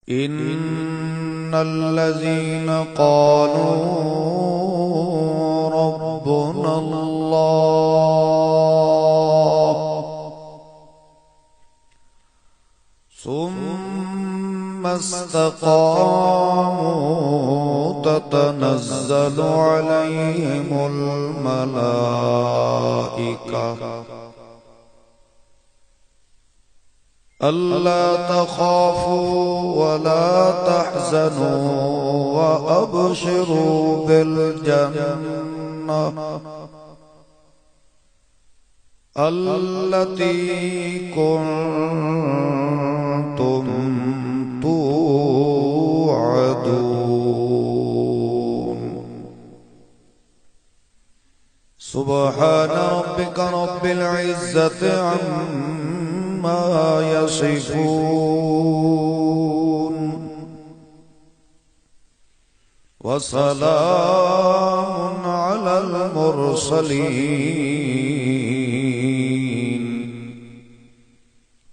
إن الذين قالوا ربنا الله ثم استقاموا تتنزل عليهم الملائكة ألا تخافوا ولا تحزنوا وأبشروا بالجنة التي كنتم توعدون سبحان ربك رب العزة عما يصفون وسلام على المرسلين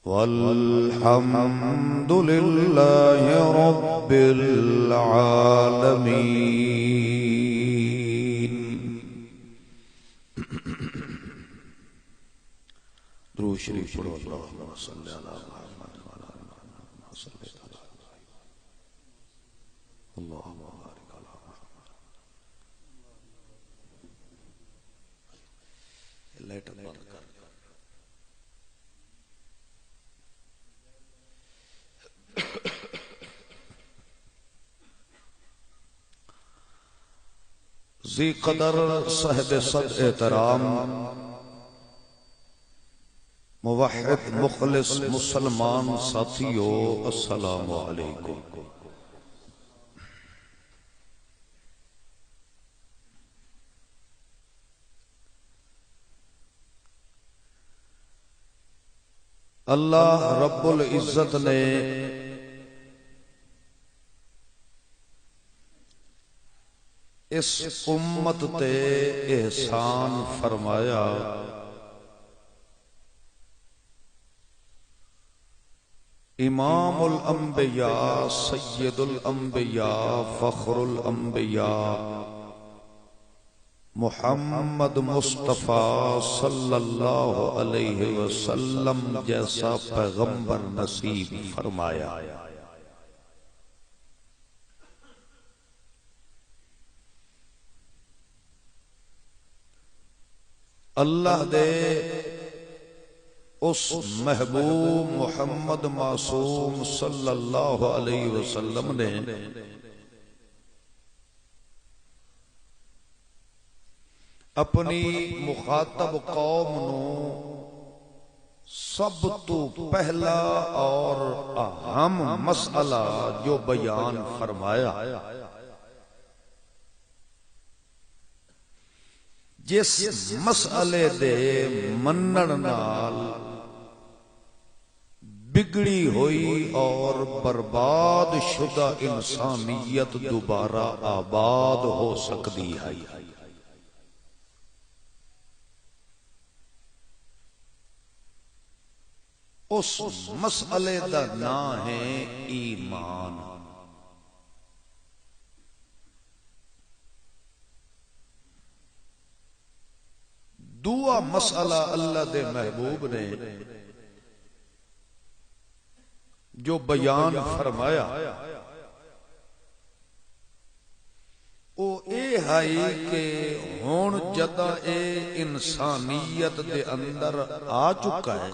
والحمد لله رب العالمين. درود شریف پڑھو. اللهم صل على محمد وعلى آل محمد كما صليت على إبراهيم اللهم بارك على محمد. لائٹ بند کر. ذی قدر صاحب صد احترام موحد مخلص مسلمان ساتھیو، السلام علیکم. اللہ رب العزت نے اس امت تے احسان فرمایا امام الانبیاء سید الانبیاء فخر الانبیاء محمد مصطفیٰ صلی اللہ علیہ وسلم جیسا پیغمبر نصیب فرمایا. اللہ دے اس محبوب محمد معصوم صلی اللہ علیہ وسلم نے اپنی مخاطب قوم نو سب تو پہلا اور اہم مسئلہ جو بیان فرمایا، جس مسئلے دے منن نال بگڑی ہوئی اور برباد شدہ انسانیت دوبارہ آباد ہو سکتی ہے. اس مسئلے دا نام ہے ایمان. دعا مسئلہ اللہ دے محبوب نے جو بیان فرمایا او اے ہائی کہ ہون جدہ اے انسانیت دے اندر آ چکا ہے،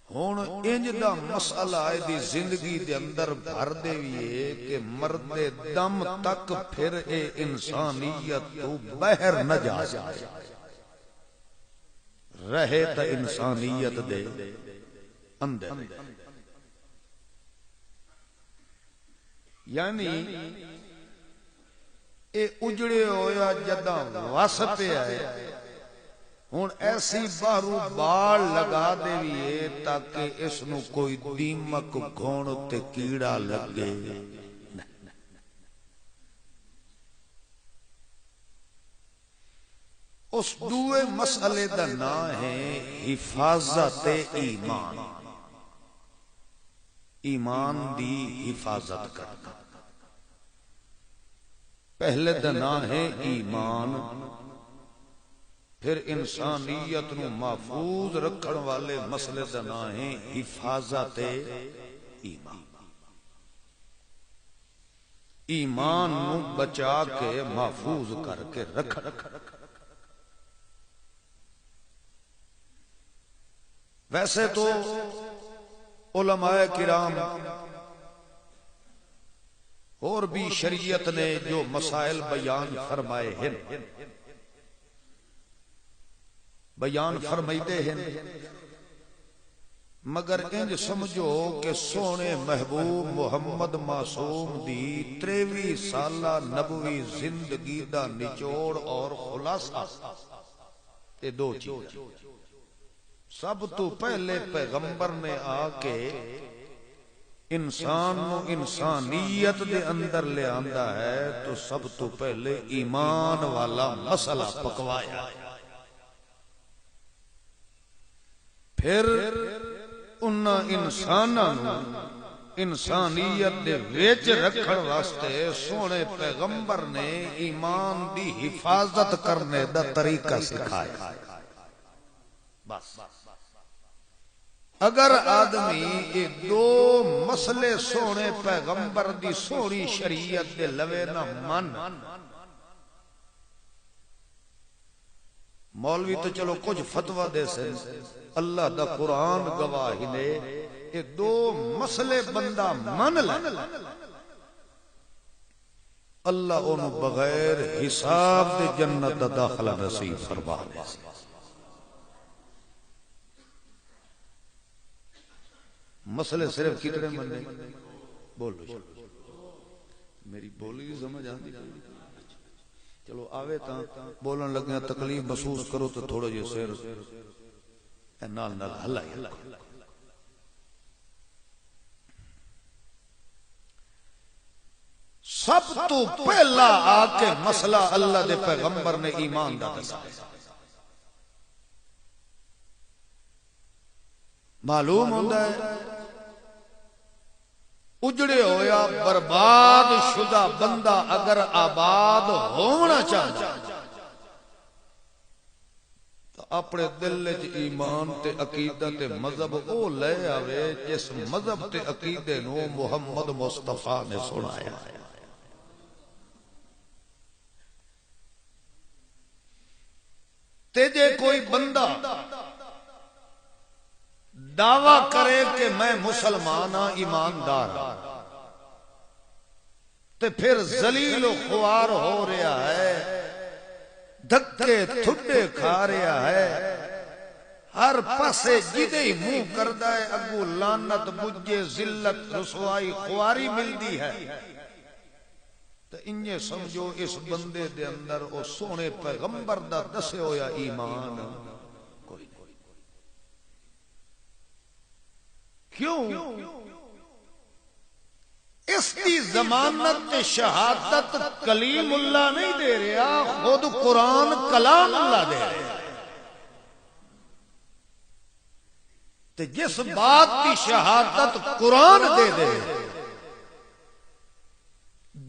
ہون انج دا مسئلہ آئے دی زندگی دے اندر بھر دے ویے کہ مرد دم تک پھر اے انسانیت تو بہر نہ جا سکے، رہے تا انسانیت دے اندر. یعنی اے اجڑے ہویا جدہ وس پہ آئے، ہون ایسی باہرو بال لگا دے ویے تاکہ اس نو کوئی دیمک گھون تے کیڑا لگے. اس دوے مسئلے دا نام ہے حفاظت ایمان. ایمان دی حفاظت کرنا. پہلے دا نام ہے ایمان، پھر انسانیت نو محفوظ رکھن والے مسئلے دا نام ہے حفاظت ایمان. ایمان نو بچا کے محفوظ کر کے رکھ. ویسے تو علماء کرام اور بھی شریعت نے جو مسائل بیان فرمائے ہیں بیان فرمائے ہیں، مگر انج سمجھو کہ سونے محبوب محمد معصوم دی 23 سالہ نبوی زندگی دا نچوڑ اور خلاصہ یہ دو چیز. سب تو پہلے پیغمبر نے آ کے انسان نو انسانیت دے اندر لے آندا ہے تو سب تو پہلے ایمان والا مسئلہ پکوایا، پھر انہاں انساناں نو انسانیت دے وچ رکھن واسطے سونے پیغمبر نے ایمان دی حفاظت کرنے دا طریقہ سکھایا. بس اگر آدمی یہ دو مسئلے سونے پیغمبر دی سونی شریعت دے لوے نہ من، مولوی تو چلو کچھ فتوہ دے سے، اللہ دا قرآن گواہی نے یہ دو مسئلے بندہ من لے، اللہ انہوں بغیر حساب دے جنت دا داخلہ نصیب فرما دے. مسئلے صرف کتنے مننے بولو، میری بولی سمجھ آتی، چلو آوے تاں بولن لگے تکلیف محسوس کرو تو تھوڑا جے سیر نال نال ہلائی. سب تو پہلا آ کے مسئلہ اللہ دے پیغمبر نے ایمان دا دسا. معلوم ہوتا ہے اجڑے ہویا برباد شدہ بندہ اگر آباد ہونا چاہتا تو اپنے دل وچ ایمان تے عقیدہ تے مذہب او لے آوے جس مذہب تے عقیدے نو محمد مصطفیٰ نے سنایا. تے جے کوئی بندہ دعویٰ کرے کہ میں مسلمان ہاں ایماندار ہاں تے پھر ذلیل و خوار ہو رہا ہے، دھکے تھڈے کھا رہا ہے، ہر پاسے جدے ہی منہ کردا ہے اگو لعنت بجے ذلت رسوائی خواری ملدی ہے، تو انجے سمجھو اس بندے دے اندر او سونے پیغمبر دا دسے ہویا ایمان کوئی نہیں. کیوں؟ اس کی ضمانت شہادت کلیم اللہ نہیں دے رہا، خود قرآن کلام اللہ دے رہا. تو جس بات کی شہادت قرآن دے دے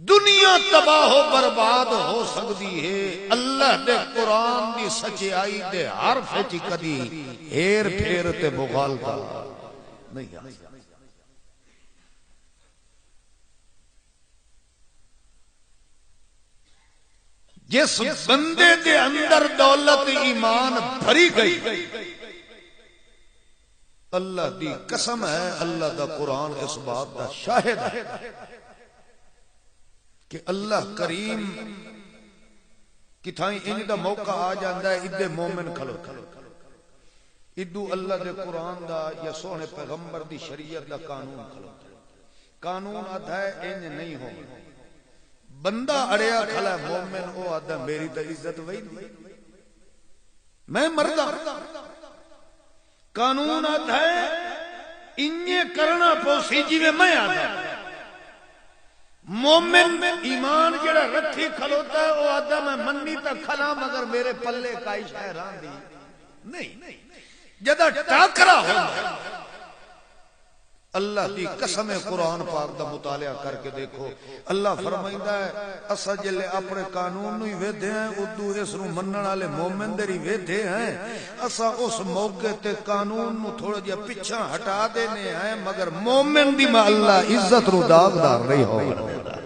دنیا تباہ و برباد ہو سکتی ہے، اللہ دے قرآن دی سچائی دے حرف چی کدی ہیر پھیر تے مغالطہ نہیں آ. جس بندے دے اندر دولت ایمان بھری گئی، اللہ دی قسم ہے، اللہ دا قرآن اس بات دا شاہد ہے کہ اللہ کریم کتھائیں ان دا موقع آ جاندہ ہے ادھے مومن کھلو ادھو اللہ دے قرآن دا یا سونے پیغمبر دی شریعت دا قانون کھلو. قانون آدھا ہے انج نہیں ہو، بندہ اڑیا کھلا ہے مومن او آدھا میری تا عزت وہی نہیں، میں مردہ. قانون آدھا ہے انجے کرنا پوسی جیوے میں آدھا. مومن ایمان جڑا رکھی کھلوتا ہے او آدھا میں منی تا کھلا مگر میرے پلے کائی شہران دی نہیں. جدہ ٹاکرا ہو اللہ دی قسم قرآن پاک دا مطالعہ کر کے دیکھو اللہ فرمائندا ہے اسا جلے اپنے قانون نو ہی ویدھے ہیں ادو اس نو منن والے مومن دے ہی ویدھے ہیں اسا اس موقع تے قانون نو تھوڑا جہا پیچھے ہٹا دینے ہیں مگر مومن دی ما اللہ عزت نو داغدار نہیں ہوگا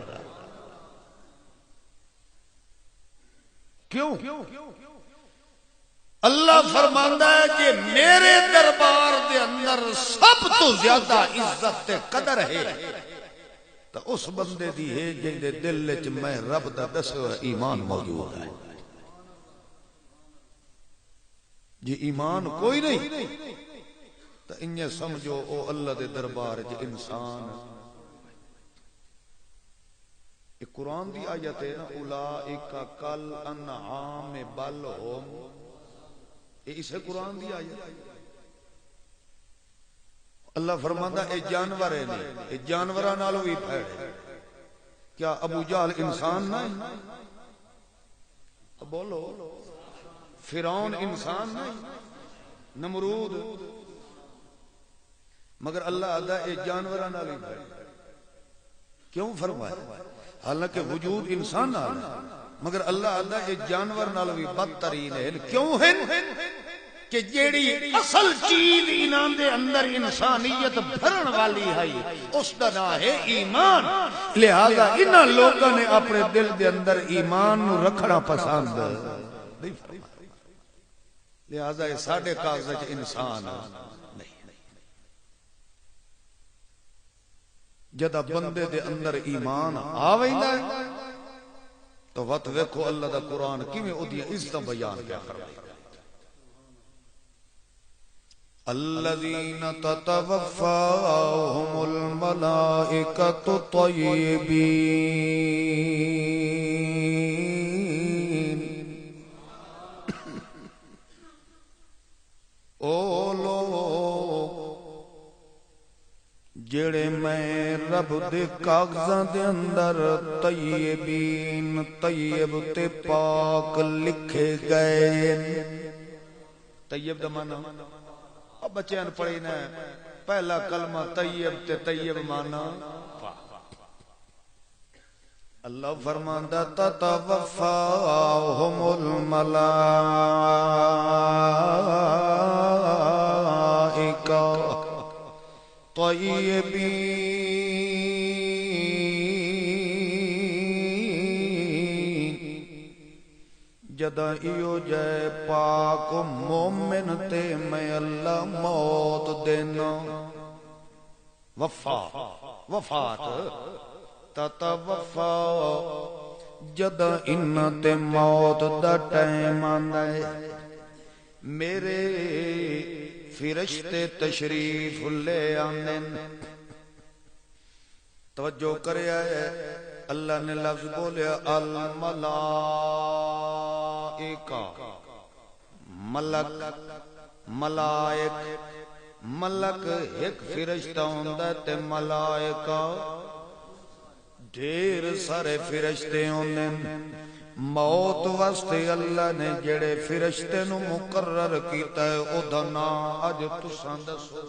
کیوں اللہ فرماندا ہے کہ میرے دربار دے اندر سب تو زیادہ عزت تے قدر ہے تو اس بندے دی ہے جن دے دل وچ میں رب دا دسیا ایمان موجود ہے جی ایمان کوئی نہیں تو انہیں سمجھو او اللہ دے دربار وچ انسان یہ قرآن دی آیت ہے نا اولئک کل انعام بل ہم اسے قرآن دی آیت اللہ فرماندا اے جانور ہے نہیں اے جانوراں نالوں بھی پھیڑ ہے کیا ابو جہل انسان نہیں بولو فرعون انسان نہیں نمرود مگر اللہ ادا اے جانوراں نال ہی پھیڑ کیوں فرمایا حالانکہ وجود انسان نال مگر اللہ اللہ اے جانور نال بھی بدترین ہے کیوں ہے کہ جیڑی اصل چیز انہاں دے اندر انسانیت بھرن والی ہے اس دا نام ہے ایمان لہذا انہاں لوگوں نے اپنے دل دے اندر ایمان نو رکھنا پسند نہیں لہذا یہ ساڈے کاغذ وچ انسان نہیں جدا بندے دے اندر ایمان آویندا ہے تو وقت ویکھو اللہ دا قرآن کیویں اودیاں عزتاں بیان کیا فرمایا الذین تتوفاہم الملائکۃ طیبین او لوگ جڑے میں رب دے کاغذاں دے اندر طیبین طیب تے پاک لکھے گئے طیب دا معنی اب بچیاں پڑھی نا پہلا کلمہ طیب تے طیب معنی اللہ فرماندا تتوفاہم الملائکہ طیبین جدا ایو جائے پاک مومن تے میں اللہ موت دینا وفات تتوفا جدا انہ تے موت دا ٹائم آندا ہے میرے فرشتے تشریف لے آنن توجہ کریا ہے اللہ نے لفظ بولیا الملائکہ ملک ملائک ملک ایک فرشتہ ہوندا تے ملائکہ ڈھیر سارے فرشتے ہوندے موت واسطے اللہ نے جڑے فرشتے نو مقرر کیتا ہے او دا نام اج تساں دسو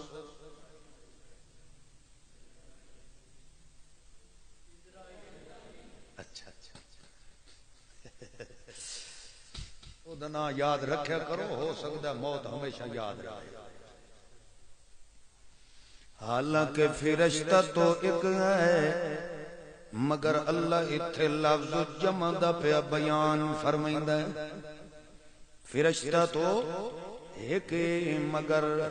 او دا نام یاد رکھیا کرو ہو سکتا موت ہمیشہ یاد رہے حالانکہ فرشتہ تو ایک ہے مگر اللہ اتھے لفظ جمع دا پیا بیان فرمائندہ ہے فرشتہ تو ایک مگر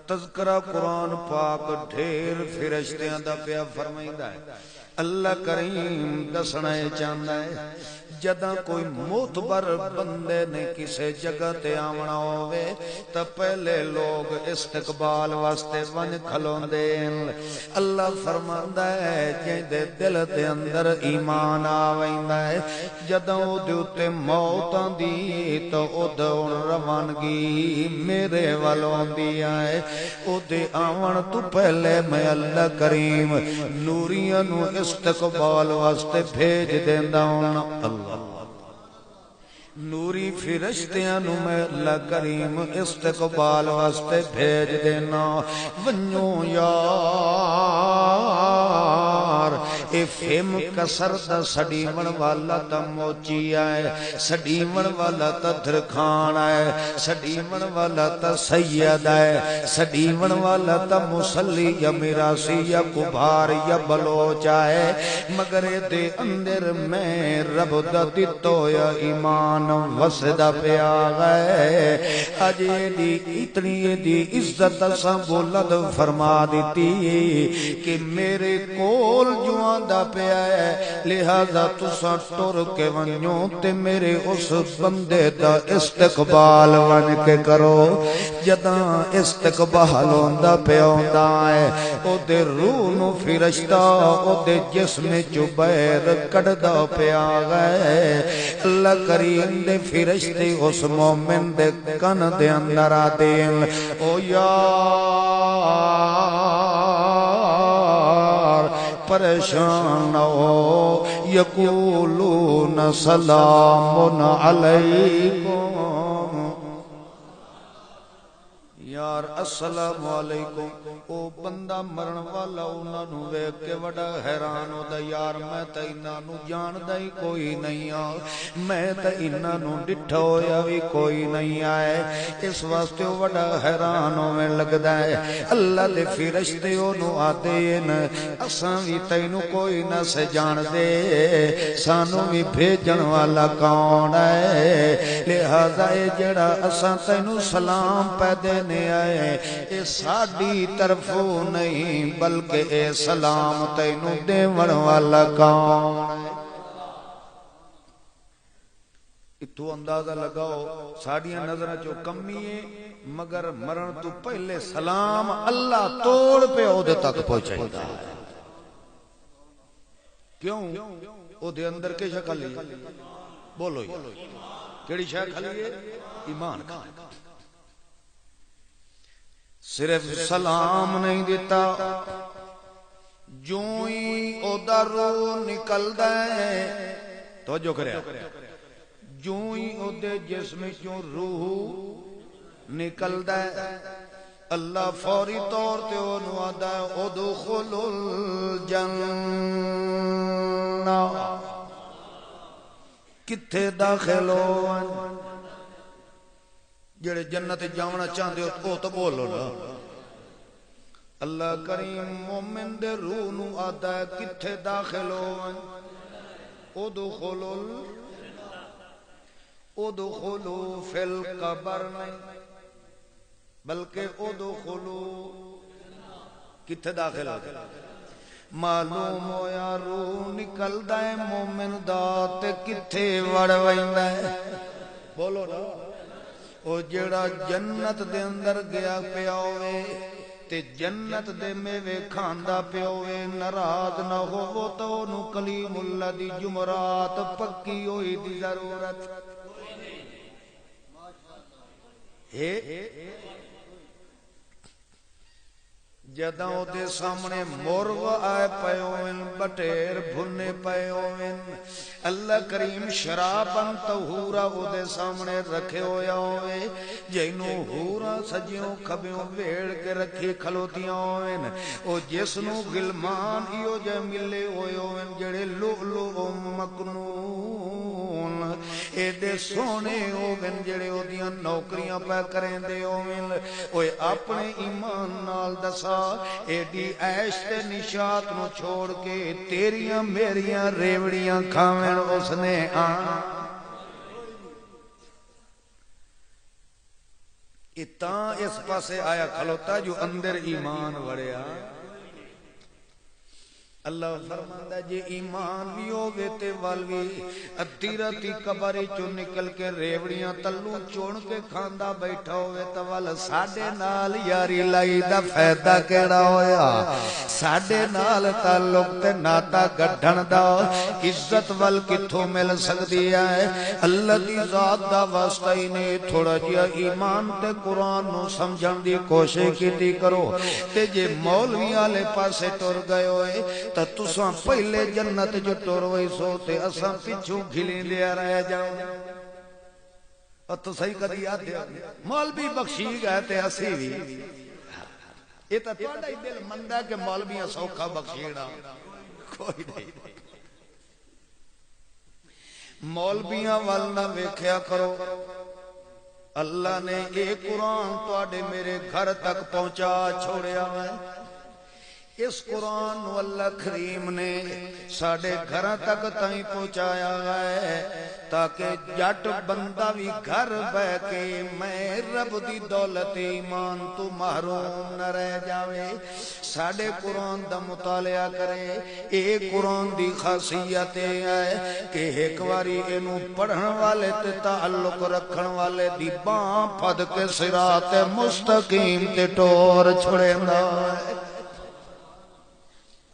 تذکرہ قرآن پاک ڈھیر فرشتیاں دا پیا فرمائندہ ہے اللہ کریم دسنا چاہتا ہے جداں کوئی معتبر بندے نے کسی جگہ تے آونا ہوئے تا پہلے لوگ استقبال واسطے ون کھلوندے اللہ فرماندا ہے جن دے دل دے اندر ایمان آویندا ہے جداں او دے اوتے موت آندی تو او دون روانگی میرے ول آندی ہے او دے آون تو پہلے میں اللہ کریم نوریاں نو استقبال واسطے بھیج دیندا ہوں اللہ نوری فرشتیاں نو میں اللہ کریم استقبال واسطے بھیج دینا ونجو یار اے فیم کسر دا سڑیون والا تا موچی آئے سڑیون والا تا دھرکھان آئے سڑیون والا تا سید آئے سڑیون والا تا مسلی یا میراسی یا کبھار یا بلوچ آئے مگر دے اندر میں رب دا دیتو یا ایمان وسدہ پہ آگئے آج دی اتنی دی عزت سا بولد فرما دیتی کہ میرے کول جوان دا پہ آئے لہذا تسا ٹور کے ونیوں تے میرے اس بندے دا استقبال ون کے کرو جداں استقبال ہوندہ پہ ہوندہ آئے او دے روح نو فرشتہ او دے جسم جبیر کڑدہ پہ آگئے اللہ کریم دے فرشتے اس مومن دے کن دے اندر آدین او یار پریشان ہو یقولون سلام علیکم یار السلام علیکم او بندہ مرن والا انہاں نو ویکھ کے بڑا حیران ہو دا یار میں تے انہاں نو جاندا ہی کوئی نہیں آ میں تے انہاں نو ڈٹھا ہویا بھی کوئی نہیں آئے اس واسطے وہ بڑا حیران ہونے لگدا ہے اللہ دے فرشتے انہوں آتے ہیں اساں بھی تینوں کوئی نہ سے جان دے سانوں بھی بھیجن والا کون ہے لہذا اے جڑا اساں تینوں سلام پہ دینے آئے اے ساڑی طرفوں نہیں بلکہ اے سلام تینوں دیون والا کون ہے اتو اندازہ لگاؤ ساڑیاں نظرہ جو کمی ہے مگر مرن تو پہلے سلام اللہ توڑ پہ عہدے تک پہنچائے گا کیوں عہدے اندر کے شکل لی بولو کیڑی شکل لی ایمان کا صرف سلام نہیں دیتا جو ہی عہدہ روح نکل دائے توجہ کرے جو ہی عہدے جسم چوں روح نکل دائے اللہ فوری طور تے انہوں آدھا ہے ادخل الجنہ کتھے داخل ہو جڑے جنت جاونا چاہتے ہو تو بولو نا اللہ کریم مومن دے روح نو آدھا ہے کتھے داخل ہو ادخلو فی القبر نہیں بلکہ ادخلو کتھے داخل ہو معلوم ہو یا روح نکل دائے مومن دات کتھے وڑ ویندہ ہے بولو نا او جڑا جنت دے اندر گیا پیا ہوئے تے جنت دے میوے کھاندا پیا ہوئے ناراض نہ ہو وہ تو نو کلیم اللہ دی جمرات پکی ہوئی دی ضرورت جداں دے سامنے مرغ آئے پئے ہوئن بٹیر بھنے پئے ہوئن اللہ کریم شرابن طہورا وہ دے سامنے رکھے ہویا ہوئے جینوں ہورا سجیوں کھبیوں بیڑ کے رکھے کھلوتیاں ہوئن او جسنوں غلمان ایو جے ملے ہوئے ہوئن جڑے لؤلؤ مکنون ایڈے سونے ہوئن جڑے ہو دیاں نوکریاں پہ کریں دے ہوئن اوے اپنے ایمان نال دسا ایڈی عیش تے نشات نو چھوڑ کے تیریاں میریاں ریوڑیاں کھاویں اس نے اتاں اس پاسے آیا کھلوتا جو اندر ایمان وڑیا اللہ فرماندہ جے ایمان بھی ہوگے تے والوی ادھی راتی قبری چو نکل کے ریوڑیاں تلوں چون کے کھاندا بیٹھا ہوئے تو وال ساڑے نال یاری لائی دا فیدہ کیڑا ہویا ساڑے نال تعلق تے ناتا گڑھن دا عزت وال کتھوں مل سکتی ہے اللہ دی ذات دا واسطہ ہی نے تھوڑا جیا ایمان تے قرآن نو سمجھن دی کوشش کی کرو تے جے مولوی آلے پاسے ٹر گئے ہوئے تا تساں پہلے جنت جو ٹر وئی سو تے اساں پچھوں گھلیں دیا رہ جاؤں تو صحیح کدی آتے مولوی بخشی گئے تے اسی بھی یہ تو تہاڈا ہی دل مندا کہ مولویاں سوکھا بخشینا کوئی نہیں مولویاں ول نہ ویکھیا کرو اللہ نے یہ قرآن تواڈے میرے گھر تک پہنچا چھوڑیا ہے اس قرآن نو اللہ کریم نے ساڑھے گھر تک تائیں پہنچایا ہے تاکہ جٹ بندہ بھی گھر بہ کے میں رب دی دولت ایمان تو محروم نہ رہ جاوے ساڑھے قرآن دا مطالعہ کرے ایک قرآن دی خاصیت ہے کہ ایک واری انو پڑھن والے تے تعلق رکھن والے دی باں پھد کے صراط مستقیم تے ٹور چھڑے نہ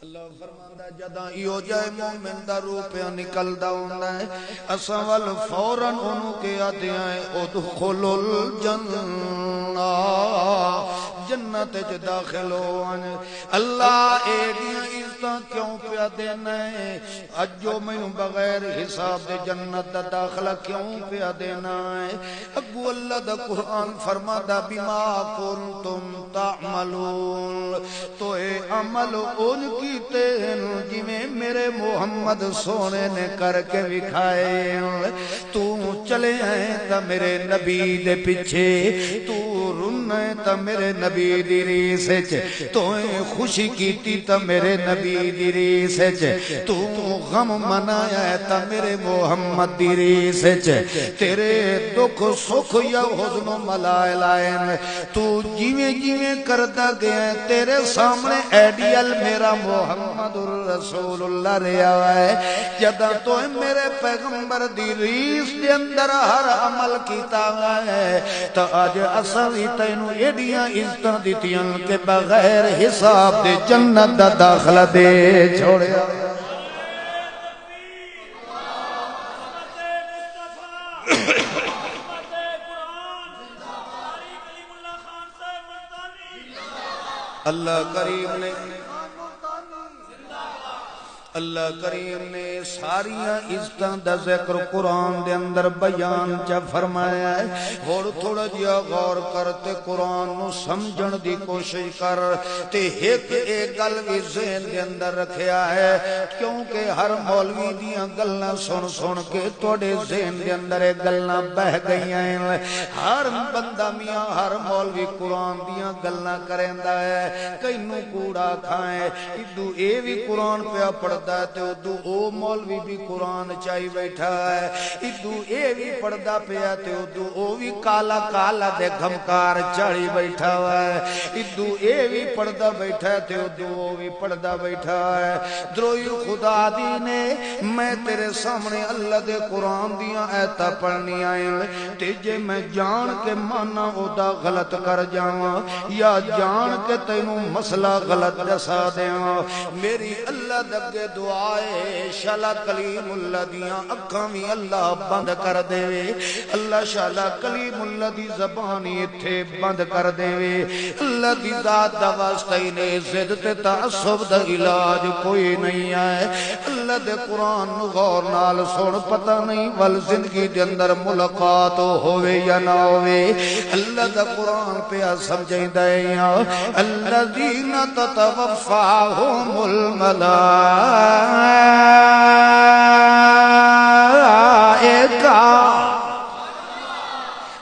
اللہ فرماندا جداں ایو جائے مومن دا روح پہ نکلدا ہوندا ہے اساں ول فوراً اونوں کہ آتے ہیں ادخلوا الجنہ جنت وچ داخل ہون اللہ ایڈیاں عزتاں کیوں پیا دینا ہے اج جو مینوں بغیر حساب دے جنت دا داخلہ کیوں پیا دینا ہے اگو اللہ دا قرآن فرمادا بما کنتم تعملون تو اے عمل ان کیتے ہیں جویں میرے محمد سونے نے کر کے وکھائے تو چلے ہیں تا میرے نبی دے پیچھے تو رنا تا میرے نبی دی ریس وچ تو خوشی کیتی تا میرے نبی دی ریس وچ تو غم منایا ہے تا میرے محمد دی ریس وچ تیرے دکھ سکھ یا حزن و ملائل آئے تو جیویں جیویں کرتا گیا تیرے سامنے ایڈیل میرا محمد رسول اللہ رہا ہے جدہ تو میرے پیغمبر دی ریس دے اندر ہر عمل کیتا ہے تو آج اصلی تینو ایڈیاں عزتاں دیتیاں کے بغیر حساب دے جنت دا داخلہ دے چھوڑے اللہ کریم نے ساریاں عزتاں دا ذکر قرآن دے اندر بیان چا فرمایا ہے اور تھوڑا جیا غور کرتے قرآن نو سمجھن دی کوشش کر تے ایک گل بھی ذہن دے اندر رکھیا ہے کیونکہ ہر مولوی دیاں گلاں سن کے توڑے ذہن دے اندر گلاں بہ گئیاں ہیں ہر بندہ میاں ہر مولوی قرآن دیاں گلاں کریندا ہے کئی نو کوڑا کھائیں ادو اے بھی قرآن پہ پڑھ تے ادو او مولوی بھی قرآن چاہی بیٹھا ہے ادو اے بھی پڑھدا پیا تے ادو او بھی کالا کالا دے گھمکار چڑھی بیٹھا ہے ادو اے بھی پڑھدا بیٹھا ہے تے ادو او بھی پڑھدا بیٹھا ہے دروئی خدا دی نے میں تیرے سامنے اللہ دے قرآن دیاں ایتاں پڑھنی آئیں تے جے میں جان کے مانا او دا غلط کر جاواں یا جان کے تینوں مسئلہ غلط دسا دیاں میری اللہ دگے دعائے شالا کلیم اللہ دیاں اکھاں بھی اللہ بند کر دے اللہ شالا کلیم اللہ دی زبانی تھے بند کر دے اللہ دی ذات دا واسطہ نے زد تے تعصب دا علاج کوئی نہیں آئے اللہ دے قرآن غور نال سن پتہ نہیں ول زندگی دے اندر ملاقات ہوئے یا نہ ہوئے اللہ دا قرآن پہ سمجھیں دائیاں الذین تتوفاہم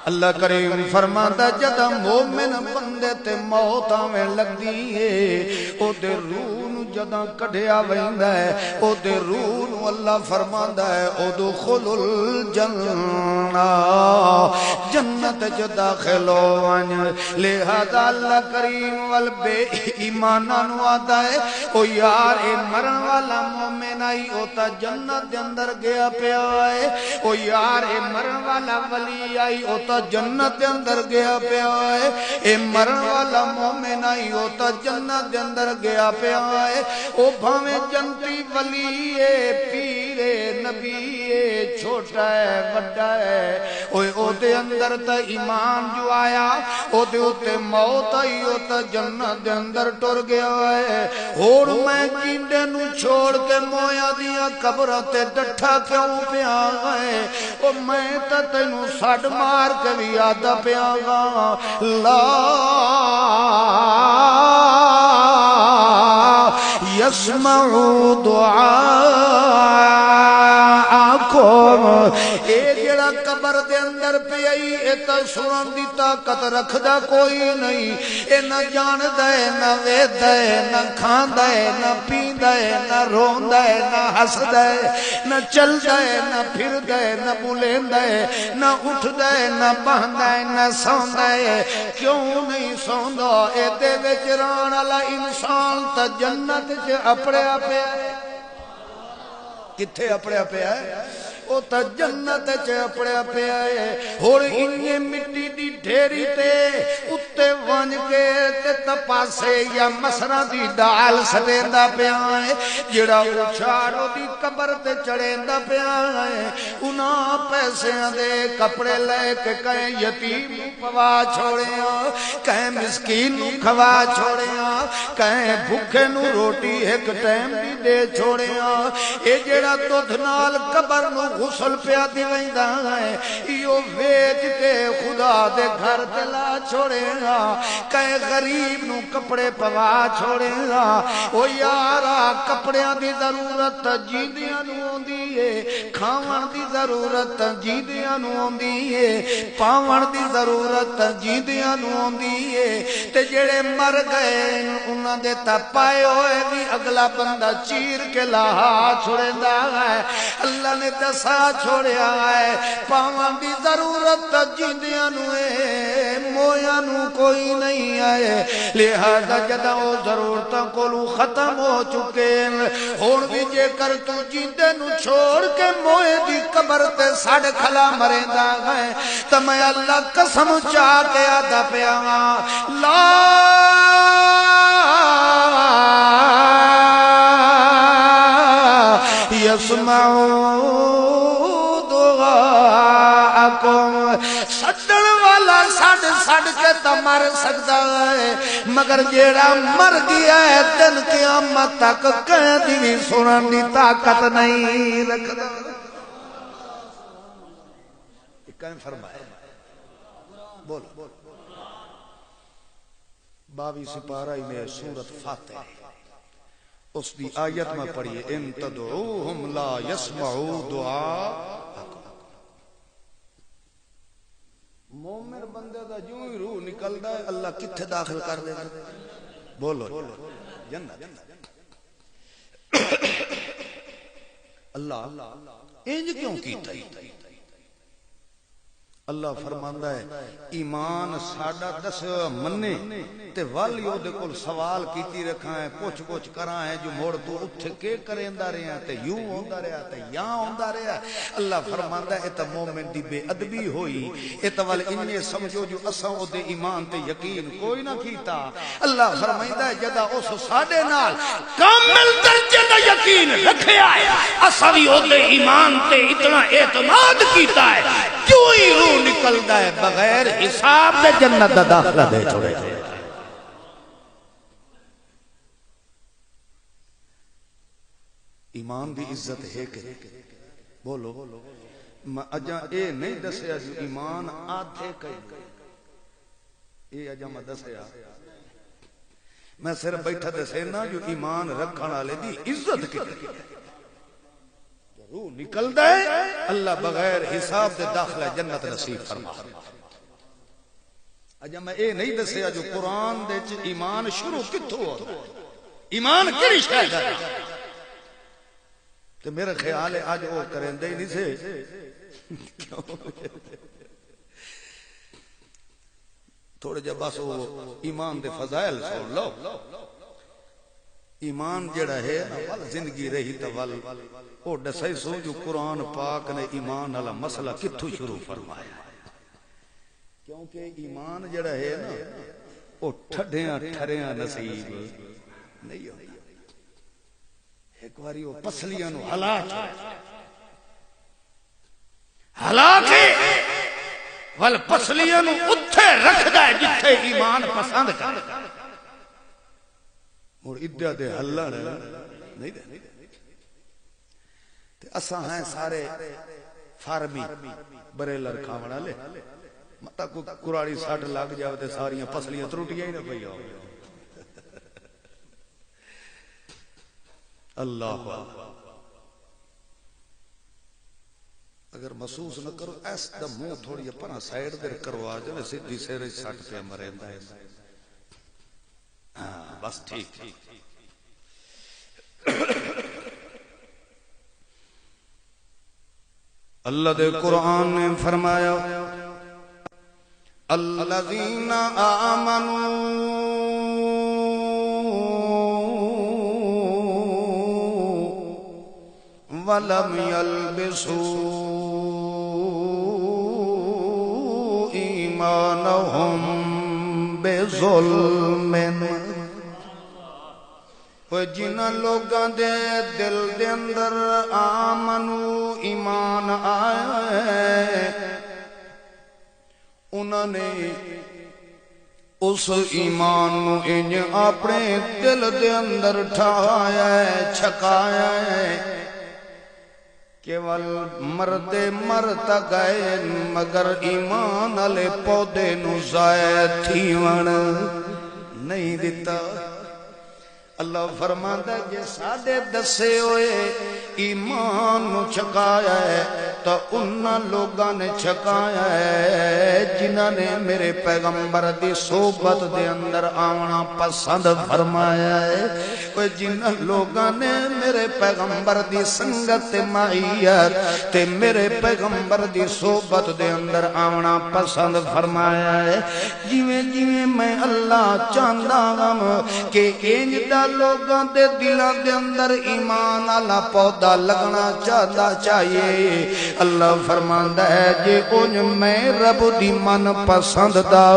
اللہ کریم فرماتا جدا مومن بندے تے موت آویں لگ دیئے او دے روح جدا کڑھیا ویندا ہے او دے روح نو اللہ فرماندا ہے ادخل الجنہ جنت چ داخل ہوون لہذا اللہ کریم ول بے ایماناں نو آتا ہے او یار اے مرن والا مومن آئی او تا جنت دے اندر گیا پیا ہے او یار اے مرن والا ولی آئی او تا جنت دے اندر گیا پیا ہے اے مرن والا مومن آئی او تا جنت دے اندر گیا پیا ہے او بھاویں جنتی ولی ہے پیرے نبی ہے چھوٹا ہے بڑا ہے اوے او دے اندر تا ایمان جو آیا او دے اتے موت آئی او تا جنت دے اندر ٹر گیا ہے اور میں جیندے نو چھوڑ کے مویا دیا قبرہ تے ڈٹھا کیوں پیا گئے او میں تا تینو ساڑ مار کے بھی آدھا پیا گا لا یسمعو دعاءکم اے جڑا قبر دے اندر پہ آئی اے تا سنن دی طاقت رکھ دا کوئی نہیں اے نہ جان دے نہ وید دے نہ کھان دے نہ پین دے نہ رون دے نہ ہس دے نہ چل دے نہ پھر دے نہ بولین دے نہ اٹھ دے نہ بہن دے نہ سون دے کیوں نہیں سون دا اے دے وچران والا انسان تا جنت چ اپڑیا پیا کتھے اپڑیا پیا ہے او تا جنت چ اپڑیا پیا ہے اور انہیں مٹی دی ڈھیری تے اتے ونج کے تے تپاسے یا مسرا دی ڈال سٹیندا پیا ہے جڑا اچھاڑو دی قبر تے چڑھیندا پیا ہے انہاں پیسیاں دے کپڑے لے کے کہیں یتیم پوا چھوڑیاں کہیں مسکین نو کھوا چھوڑیاں کہیں بھوکے نو روٹی ایک ٹائم دی دے چھوڑیاں اے جڑا دودھ نال قبر نو غسل پیا دی ویندا ہے ایو ویچ کے خدا دے گھر تے لا چھوڑے گا کہیں غریب نو کپڑے پوا چھوڑے گا او یارا کپڑیاں دی ضرورت جیندیاں نو ہوندی ہے کھاون دی ضرورت جیندیاں نو ہوندی ہے پاون دی ضرورت جیندیاں نو ہوندی ہے تے جڑے مر گئے انہاں دے تا پائے ہوئے بھی اگلا بندہ چیر کے لاہا چھوڑیندا ہے اللہ نے دسا چھوڑیا ہے پاون دی ضرورت جیندیاں نو ہے مویا نو کوئی نہیں آئے لہذا جدا او ضرورتاں کولو ختم ہو چکے ہون بھی جے کر تو جیندے نو چھوڑ کے موئے دی قبر تے ساڑ کھلا مریندا ہے تو میں اللہ قسم چاہ کے آدھا پیا لا یسمعو دعاءکم سجن والا سڑ کے تو مر سکتا ہے مگر جیڑا مر گیا ہے دن قیامت تک کہیں بھی سنن دی طاقت نہیں رکھتا کہیں فرمائے بولو 22 سپارہ میں سورت فاتح اس دی آیت میں پڑھئے ان تدعوہم لا یسمعو دعاءکم مومن بندے دا جو ہی روح نکل دا ہے اللہ کتھے داخل کر دے گا بولو جنت اللہ انج کیوں کیتا ہے اللہ فرماندا ہے ایمان ساڈا دس مننے تے والی او دے کول سوال کیتی رکھا ہے پوچھ کراں ہے جو موڑ تو اٹھ کے کریندا رہیا تے یوں ہوندا رہیا تے یاں ہوندا رہیا اللہ فرماندا ہے تے مومن دی بے ادبی ہوئی اے تے ول انہیں سمجھو جو اساں او دے ایمان تے یقین کوئی نہ کیتا اللہ فرماندا ہے جدا اس ساڈے نال کامل درجے دا یقین رکھیا ہے اساں وی او دے ایمان تے اتنا اعتماد کیتا ہے کیوں ہی روح نکلدا ہے بغیر حساب دے جنت دا داخلہ دے چھوڑے ایمان دی عزت ہے کہ بولو اجا اے نہیں دسیا جو ایمان آدھے کئی اے اجا میں دسیا میں صرف بیٹھا دسے نا جو ایمان رکھن والے دی عزت کی روح نکل دے اللہ بغیر حساب دے داخلہ جنت نصیب فرما اجا میں اے نہیں دسیا جو قرآن دے چ ایمان شروع کتھوں ہوتا ایمان کیڑی شے دا تو میرا خیال ہے آج وہ کریں دے نہیں سے تھوڑے جب بس وہ ایمان دے فضائل سن لو ایمان جڑا ہے زندگی رہی تو ول او دسے سو جو قرآن پاک نے ایمان والا مسئلہ کتھوں شروع فرمایا کیونکہ ایمان جڑا ہے نا او ٹھڈیاں ٹھریاں نصیب نہیں ہوئی واری وہ پسلیاں نو ہلا کے ول پسلیاں نو اتھے رکھدا ہے جتھے ایمان پسند کر اور ادھا دے ہلا نہیں دے تے اساں ہیں سارے فارمی بریلر کھاون والے متا کو کراڑی ساٹھ لگ جاوے تے ساریاں پسلیاں ترٹیاں ہی نہ پئی ہو اللہ اگر محسوس نہ کرو ایس دا منہ تھوڑی اپنا سائیڈ دے کروا جائے سیدھی سیرے سٹ پہ مریندا ہے ہاں بس ٹھیک اللہ دے قرآن نے فرمایا الذین آمنوا ولم يلبسوا ایمانہم بظلم جنہ لوگاں دے دل دے اندر آمنو ایمان آیا ہے انہوں نے اس ایمان نو انج اپنے دل دے اندر ٹھایا ہے چھکایا ہے کیول مرد مرتا گئے مگر ایمان والے پودے نو ضائع تھیون نہیں دیتا اللہ فرماندا جے ساڈے دسے ہوئے ایمان نو چھکایا ہے تو انہاں لوگاں نے چھکایا ہے جنہاں نے میرے پیغمبر دی صحبت دے اندر آونا پسند فرمایا ہے وہ جنہاں لوگاں نے میرے پیغمبر دی سنگت معیت تے میرے پیغمبر دی صحبت دے اندر آونا پسند فرمایا ہے جویں جویں میں اللہ چاہندا ہاں کہ انج دا لوگاں دے دلاں دے اندر ایمان والا پودا لگنا چاہیے اللہ فرماندا ہے جے انج میں رب دی من پسند دا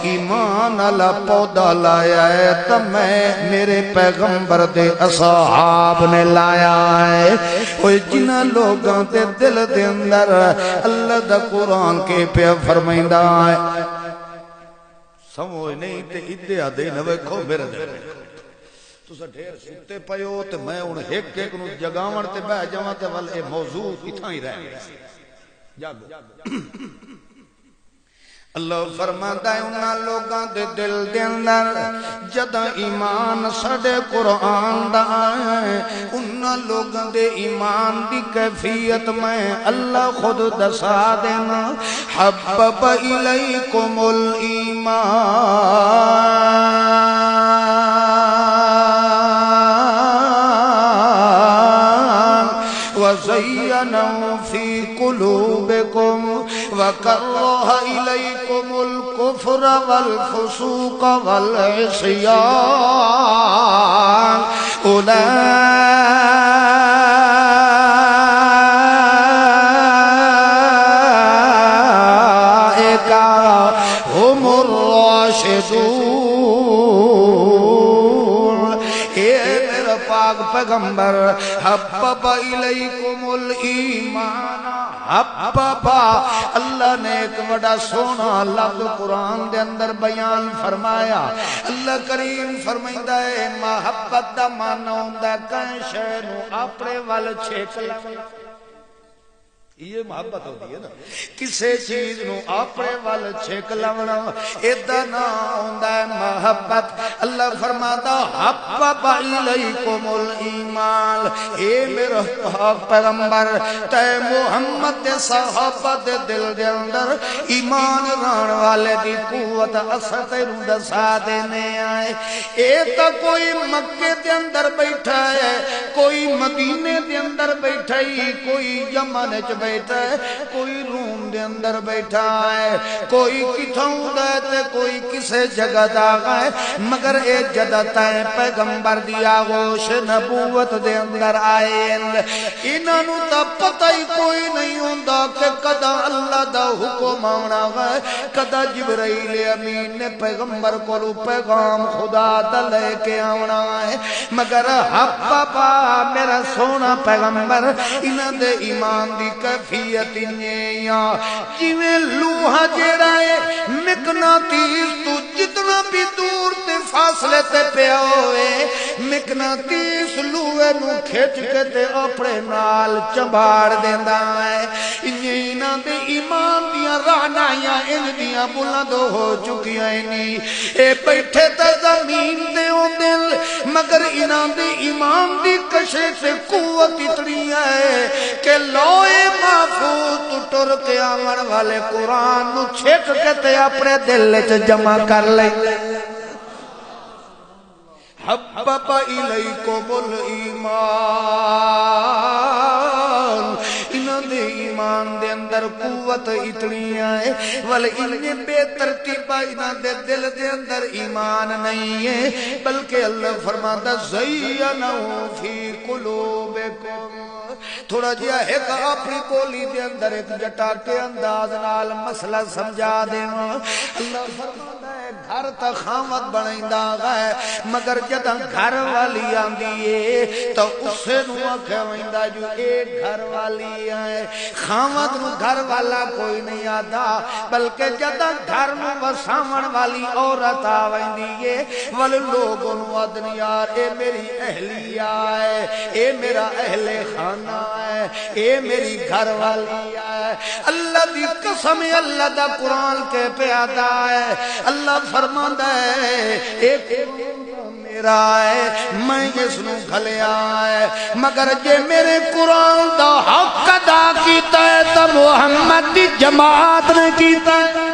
ایمان والا پودا لایا ہے تو میں میرے پیغمبر دے اصحاب نے لایا ہے اوہ جنہ لوگاں دے دل دے اندر اللہ دا قرآن کے پہ فرمائندہ ہے سمجھ نہیں تے ادھے آدھے نہ ویکھو میرے دل تسا ڈھیر ستے پیو تے میں ان ایک ایک نو جگاون تے بہ جاواں تے ول اے موضوع اتھاں ہی رہ جاگو اللہ فرماتا ہے انہاں لوگاں دے دل دے اندر جداں ایمان ساڈے قرآن دا ہے انہاں لوگاں دے ایمان دی کیفیت میں اللہ خود دسا دینا حبب الیکم الایمان وزینوا فی قلوبکم وکرہ الیکم الکفر والفسوق والعصیان اولئک هم الراشدون پیغمبر حبب الیکم الایمان حببا اللہ نے ایک بڑا سونا لفظ قرآن دے اندر بیان فرمایا اللہ کریم فرمائندہ ہے محبت دا معنی ہوندا کہیں شے نو اپنے ول چھیک یہ محبت ہوتی ہے نا کسے چیز نو اپنے وال چھک لونا ایدہ نہ ہوندا ہے محبت اللہ فرماتا حبب الیکم الایمان اے میرا پیغمبر تے محمد دے صحابہ دے دل دے اندر ایمان ران والے دی قوت اثر تے رو دسا دینے آئے اے تا کوئی مکے دے اندر بیٹھا ہے کوئی مدینے دے اندر بیٹھا بیٹھا ہی، کوئی یمن چ بیٹھا ہے، کوئی روم دے اندر بیٹھا ہے، کوئی کتھوں دا تے کوئی کسے جگہ دا ہے، مگر اے جدہ تائیں پیغمبر دی آغوش نبوت دے اندر آئے، انہاں نوں تا پتہ ہی کوئی نہیں ہوندا کہ کدا اللہ دا حکم آنا ہے، کدا جبرائیل امین نے پیغمبر کو پیغام خدا دا لے کے آنا ہے، مگر حبابا میرا سونا پیغمبر انہاں دے ایمان دی کیفیت انہیاں جویں لوہا جیڑا ہے مقناطیس تو جتنا بھی دور تے فاصلے تے پیا ہوئے، مقناطیس لوہے نو کھچ کے تے اپنے نال چمباڑ دیندا ہے، انہاں دے ایمان دیاں رہنائیاں ان دیاں بلند ہو چکیاں نہیں، اے بیٹھے تے زمین دے دل، مگر انہاں دے ایمان دی کشے سے قوت اتنی ہے کہ لوئے محفوظ تو ٹر کے آمن والے قرآن نو چھک کے تے اپنے دل چ جمع کر لیں۔ حبب الیکم الایمان، انہاں دے ایمان دے اندر قوت اتنی ہے، ول انہیں بے ترتیبہ انہاں دے دل دے اندر ایمان نہیں ہے، بلکہ اللہ فرماتا زینہ فی قلوبکم، تھوڑا جیا ایک اپنی بولی دے اندر ایک جٹا کے انداز نال مسئلہ سمجھا دینا، اللہ فرماتا ہے گھر تا خامت بنائندا ہے، مگر جداں گھر والی آندی ہے تو اسے نو آکھیا ویندا جو ایک گھر والی ہے، خامت نو گھر والا کوئی نہیں آدا، بلکہ جداں گھر نو وساون والی عورت آ ویندی ہے ول لوگوں نو آدن یار اے میری اہلیہ ہے، اے میرا اہل خانہ ہے، اے میری گھر والی ہے، اللہ دی قسم اللہ دا قرآن کے پیادا ہے، اللہ فرماندا ہے ایک میرا ہے میں اس نو گھلیا ہے، مگر جے میرے قرآن دا حق ادا کیتا ہے تو محمد دی جماعت نے کیتا ہے،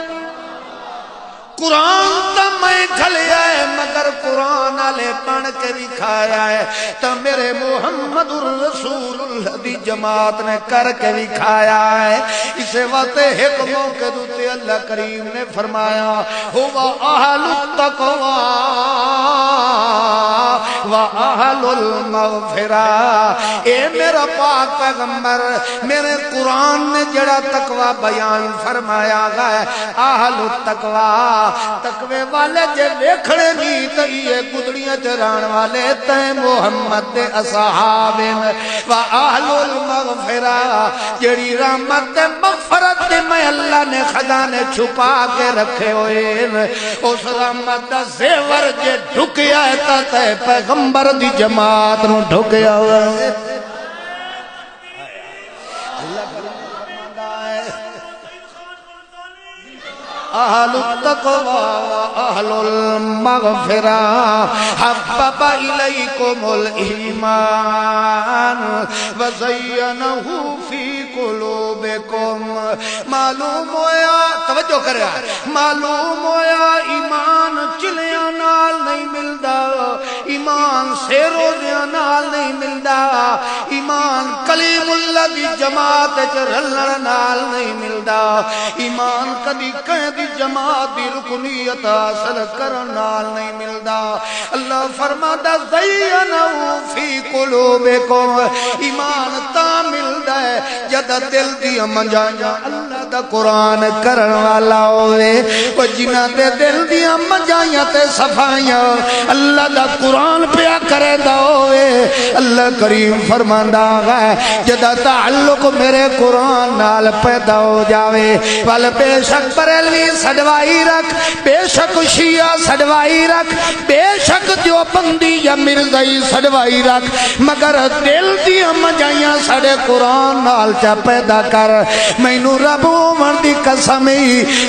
قرآن تا میں گھلیا ہے مگر قرآن آلے بن کے دکھایا ہے تو میرے محمد الرسول اللہ دی جماعت نے کر کے دکھایا ہے، اسے وقت ایک موقع دوتے اللہ کریم نے فرمایا ہوا اہل التقوی و اہل المغفرہ، اے میرا پاک پیغمبر میرے قرآن نے جڑا تقوی بیان فرمایا ہے، اہل التقوی تقوی والے جے ویکھڑے نہیں تے یہ گدڑیاں چران والے تے محمد دے اصحاب و اہل المغفرہ، جڑی رحمت تے مغفرت تے میں اللہ نے خزانے چھپا کے رکھے ہوئے، اس رحمت دا زیور جے ڈھکیا ہے تے پیغمبر دی جماعت نو ڈھکیا ہوا ہے۔ اہل التقوی و اہل المغفرہ حبب الیکم الایمان وزینہ فی قلوبکم، معلوم ہویا توجہ کرے معلوم ہویا ایمان چلیاں نال نہیں ملدا، ایمان سیروزیاں نال نہیں ملدا، ایمان کلیم اللہ دی جماعت چ رلن نال نہیں ملدا، ایمان کدی کہیں دی جماعت دی رکنیت حاصل کرن نال نہیں ملدا، اللہ فرماتا زینہ فی قلوبکم، ایمان تا ملدا ہے جد دل دی منجائیاں اللہ دا قرآن کرن والا ہوئے، وہ جنہ دے دل دی منجائیاں تے صفائیاں اللہ دا قرآن پیا کرے دا ہوئے، اللہ کریم فرماندا ہے جدا تعلق میرے قرآن نال پیدا ہو جاوے، وال بے شک بریلوی سڑوائی رکھ، بے شک شیعہ سڑوائی رکھ، بے شک دیوبندی یا مرزائی سڑوائی رکھ، مگر دل دی منجائیاں سڑے قرآن نال چا پیدا کر، مینوں رب عمر دی قسمی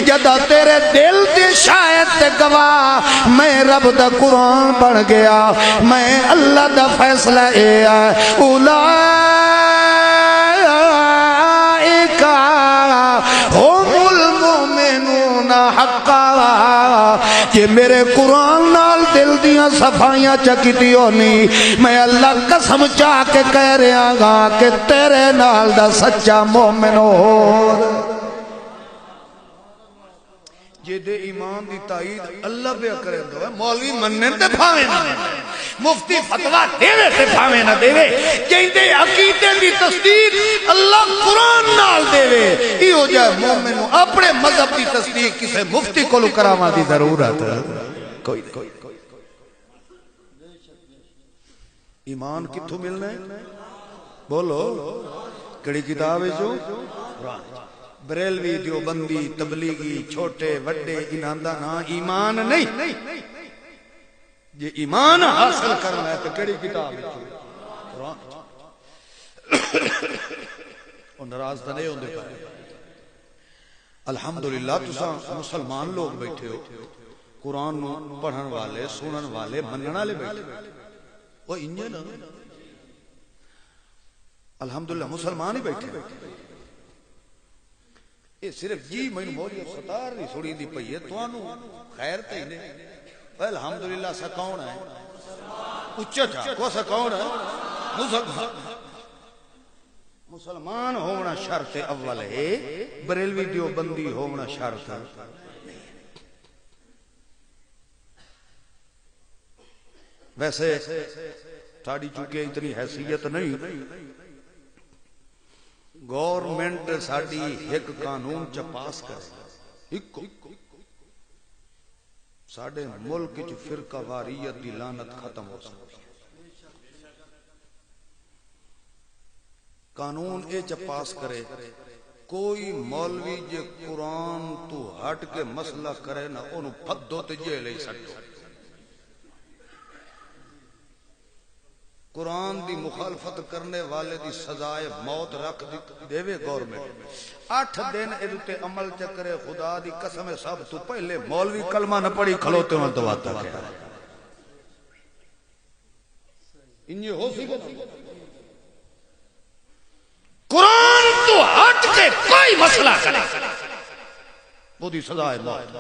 جدا تیرے دل دی شاید تے گواہ میں رب دا قرآن بن گیا، میں اللہ دا فیصلہ اے اولائکا ہم المؤمنون حقا، کہ میرے قرآن نال دل دی دیاں صفائیاں چکیتی ہونی میں اللہ قسم چاہ کے کہہ رہا گا کہ تیرے نال دا سچا مومن ہو جے دے ایمان دی تائید اللہ پہ کرے دو ہے مولوی مننے تے پھاوے نہ مفتی فتوہ دیوے تے پھاوے نہ دیوے جہیں دے عقیدے دی تصدیق اللہ قرآن نال دیوے ای ہو جائے مومنو اپنے مذہب دی تصدیق کسے مفتی کو کراما دی ضرورت کوئی ایمان کتھو ملنا ہے بولو کڑی کتاب ہے جو بریلوی دیوبندی تبلیغی چھوٹے وڈے انہاں دا نا ایمان نہیں یہ ایمان حاصل کرنا ہے تو کیڑی کتاب ہے قرآن اور ناراض تو نہیں ہوندے پائے الحمدللہ تساں مسلمان لوگ بیٹھے ہو قرآن پڑھن والے سنن والے منن والے بیٹھے وہ انجے نا الحمدللہ مسلمان ہی بیٹھے یہ صرف جی میں مولی ستار نہیں سڑی دی پئی ہے تو انو خیر تے نے الحمدللہ سکون ہے اچھا جا کو سکون ہے مسلمان ہونا شرط اول ہے بریلوی دیوبندی ہونا شرط ہے ویسے تھاڑی چونکہ اتنی حیثیت نہیں گورنمنٹ ساڑی ایک قانون چپاس کرے ساڑے ملک جو فرقہ واریت دی لعنت ختم ہو سکے قانون اے چپاس کرے کوئی مولوی جے قرآن تو ہٹ کے مسئلہ کرے نا انہوں پھدو تے جیلے سٹو قرآن دی مخالفت کرنے والے دی سزائے موت رکھ دیوے گورنمنٹ 8 دن ادھتے عمل چکرے خدا دی قسم سب تو پہلے مولوی کلمہ نہ پڑی کھلوتے ہیں دواتا کیا انہیں ہو سی گا قرآن تو ہٹ کے کوئی مسئلہ کرے وہ دی سزائے موت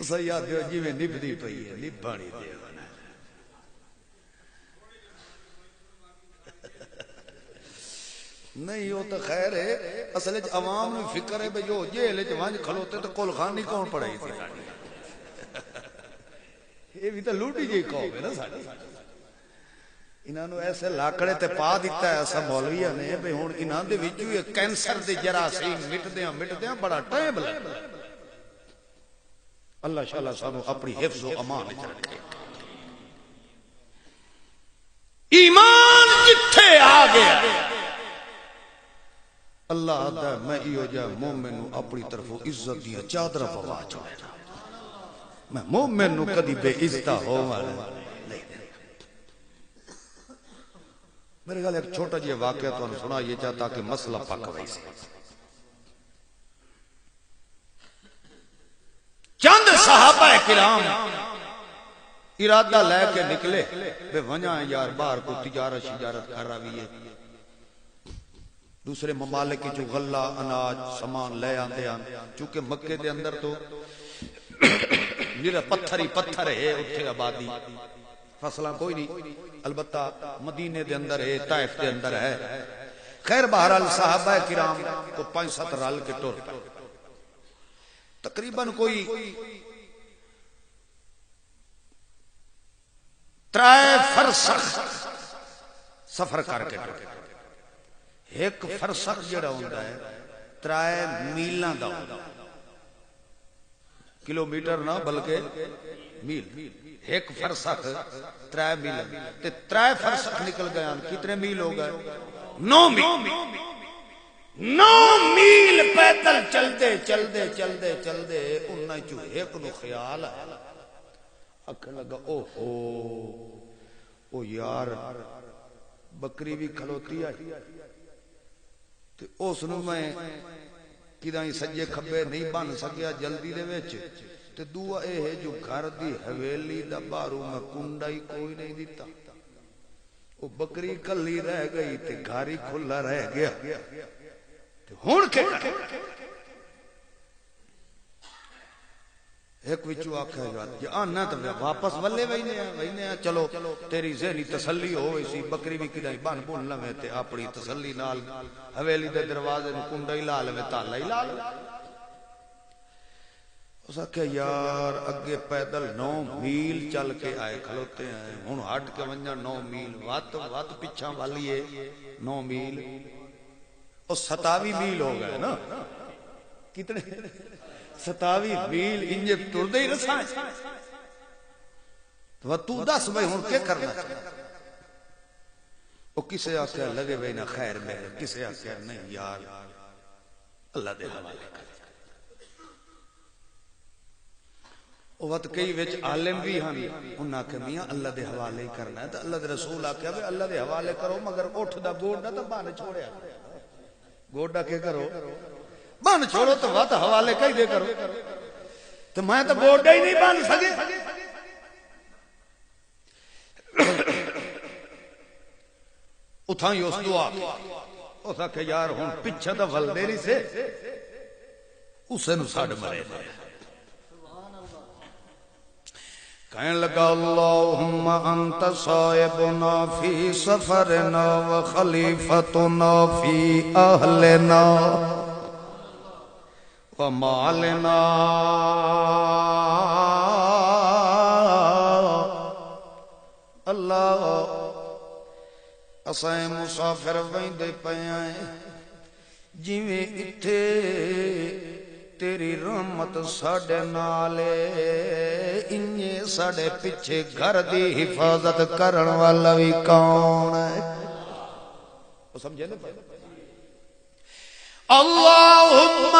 سیاد دیو جی میں نب دی پئی ہے نب بانی دیو نہیں ہو تو خیر ہے اصل عوام میں فکر ہے بھئی جو جیلے جوانج کھلوتے تو کول خانی کون پڑھائی تھی یہ بھی تو لوٹی جی قوم ہے نا ساڑی انہاں نو ایسے لاکڑے تے پا دیتا ہے ایسا مولویہ نے بھئی ہون انہاں دے وچوں یہ کینسر دے جراثیم مٹ دیاں بڑا ٹائم لگتا اللہ شاءاللہ سانو اپنی حفظ و امان رکھے ایمان جتھے آ گیا اللہ دا میں ایو جا مومن نو اپنی طرف عزت دیا چادر پوا چاہتا میں مومن نو کدی بے عزتہ ہو والا میرے گھر ایک چھوٹا جی واقعہ تو نے سنا یہ چاہتا کہ مسئلہ پاک ویسے چند صحابہ کرام ارادہ لے کے نکلے بے ونجا یار باہر کو تجارت شجارت کر رہی ہے دوسرے ممالک کی جو غلہ اناج سامان لے آتے ہیں چونکہ مکے دے اندر تو میرا پتھر ہی پتھر ہے اتھے آبادی فصلہ کوئی نہیں البتہ مدینے دے اندر ہے طائف دے اندر ہے خیر بہرحال صحابہ کرام کو 5-7 رال کے ٹور پر تقریباً کوئی 3 فرسخ سفر کر کے ایک فرسخ جڑا ہوتا ہے 3 میلاں دا کلومیٹر نہ بلکہ میل ایک فرسخ 3 میل تے 3 فرسخ نکل گئے کتنے میل ہو گئے 9 میل پیدل چلدے انہاں چو ایک نو خیال ہے اکھن لگا او یار بکری بھی کھلوتی آئی تے اس نو میں کدائیں سجے کھبے نہیں بن سکیا جلدی دے وچ تے دعا اے ہے جو گھر دی حویلی دا بارو میں کنڈا ہی کوئی نہیں دیتا وہ بکری کلی رہ گئی تے گھر ہی کھلا رہ گیا ہن کے ایک وچو آکھے جو آنا تو واپس ولے وینے چلو تیری ذہنی تسلی ہوئی سی بکری بھی کدائی بن بن لوے تے اپنی تسلی نال حویلی دے دروازے نو کنڈا ہی لا لوے تالا ہی لا لوے اس آکھے یار اگے پیدل 9 میل چل کے آئے کھلوتے ہیں ہن ہٹ کے ونجا 9 میل وات پیچھا والیے 9 میل اور 27 میل ہو گئے نا کتنے 27 میل انجے ٹر دے ہی رساں تو دس بھائی ہن کیا کرنا وہ کسے آکھیا لگے بھائی نہ خیر میں کسے آکھیا نہیں یار اللہ دے حوالے کر وہ وقت کئی وچ عالم بھی ہن انہاں کہ میاں اللہ دے حوالے کرنا ہے تو اللہ دے رسول آکھیا بھائی اللہ دے حوالے کرو مگر اٹھ دا گوڑا تو بن چھوڑیا گوڑا کے کرو بن چھوڑو تو وقت حوالے کئی دے کرو تو میں تو گوڑا ہی نہیں بن سکے اتھائی اس دعا اس آکھے یار ہون پچھا دا ولدیری سے اسے نو ساڑھ مرے دے کہنے لگا اللہم انت صائبنا فی سفرنا وخلیفتنا فی اہلنا ومالنا اللہ اسائیں مسافر ویندے پیائیں جویں اتھے تیری رحمت ساڑے نالے انجے ساڑے پچھے گھر دی حفاظت کرن والا بھی کون ہے وہ سمجھے نا اللہم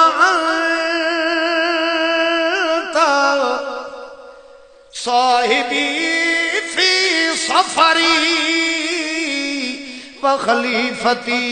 انتا صاحبی فی سفری وخلیفتی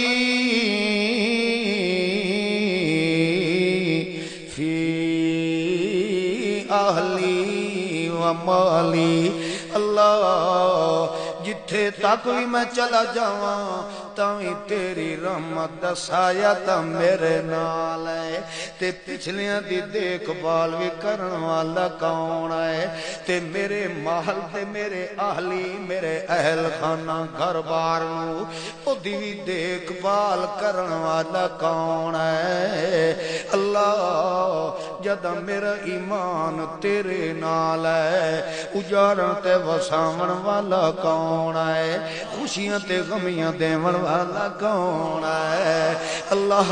اہلی و مالی اللہ جتھے تک بھی میں چلا جاواں تاویں تیری رحمت دا سایہ تا میرے نال ہے تے پچھلیاں دی دیکھ بھال بھی کرن والا کون ہے تے میرے محل تے میرے اہلی میرے اہل خانہ گھر بار نو او دی بھی دیکھ بھال کرن والا کون ہے اللہ جدا میرا ایمان تیرے نال ہے اجارن تے وساون والا کون ہے خوشیاں تے غمیاں دیون والا کون ہے اللہ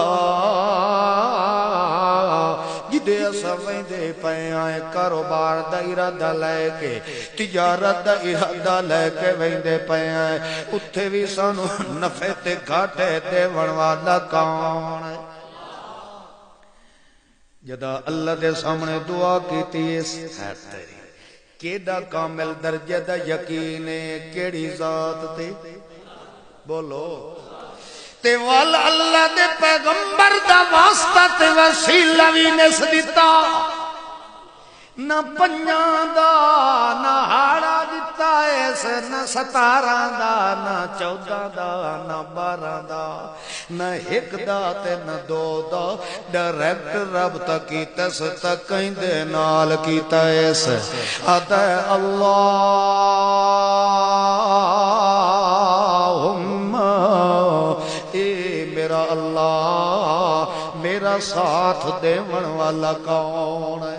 جدے اسا ویندے پے آئے کاروبار دا ارادہ لے کے تجارت دا ارادہ لے کے ویندے پے آئے اتھے بھی سانو نفع تے گھاٹے دیون والا کون ہے جدا اللہ دے سامنے دعا کیتی اس ہے تیری کیڑا کامل درجہ دا یقین ہے کیڑی ذات تے بولو تے وال اللہ دے پیغمبر دا واسطہ تے وسیلہ بھی نس دیتا نہ پنجاں دا نہ ہاڑا دیتا ایس نہ 17 دا نہ 14 دا نہ 12 دا نہ 1 دا تے نہ 2 دا ڈائریکٹ رب تک کیتا ستا کہیں دے نال کیتا ایس آتا ہے اللہم اے میرا اللہ میرا ساتھ دیون والا کون ہے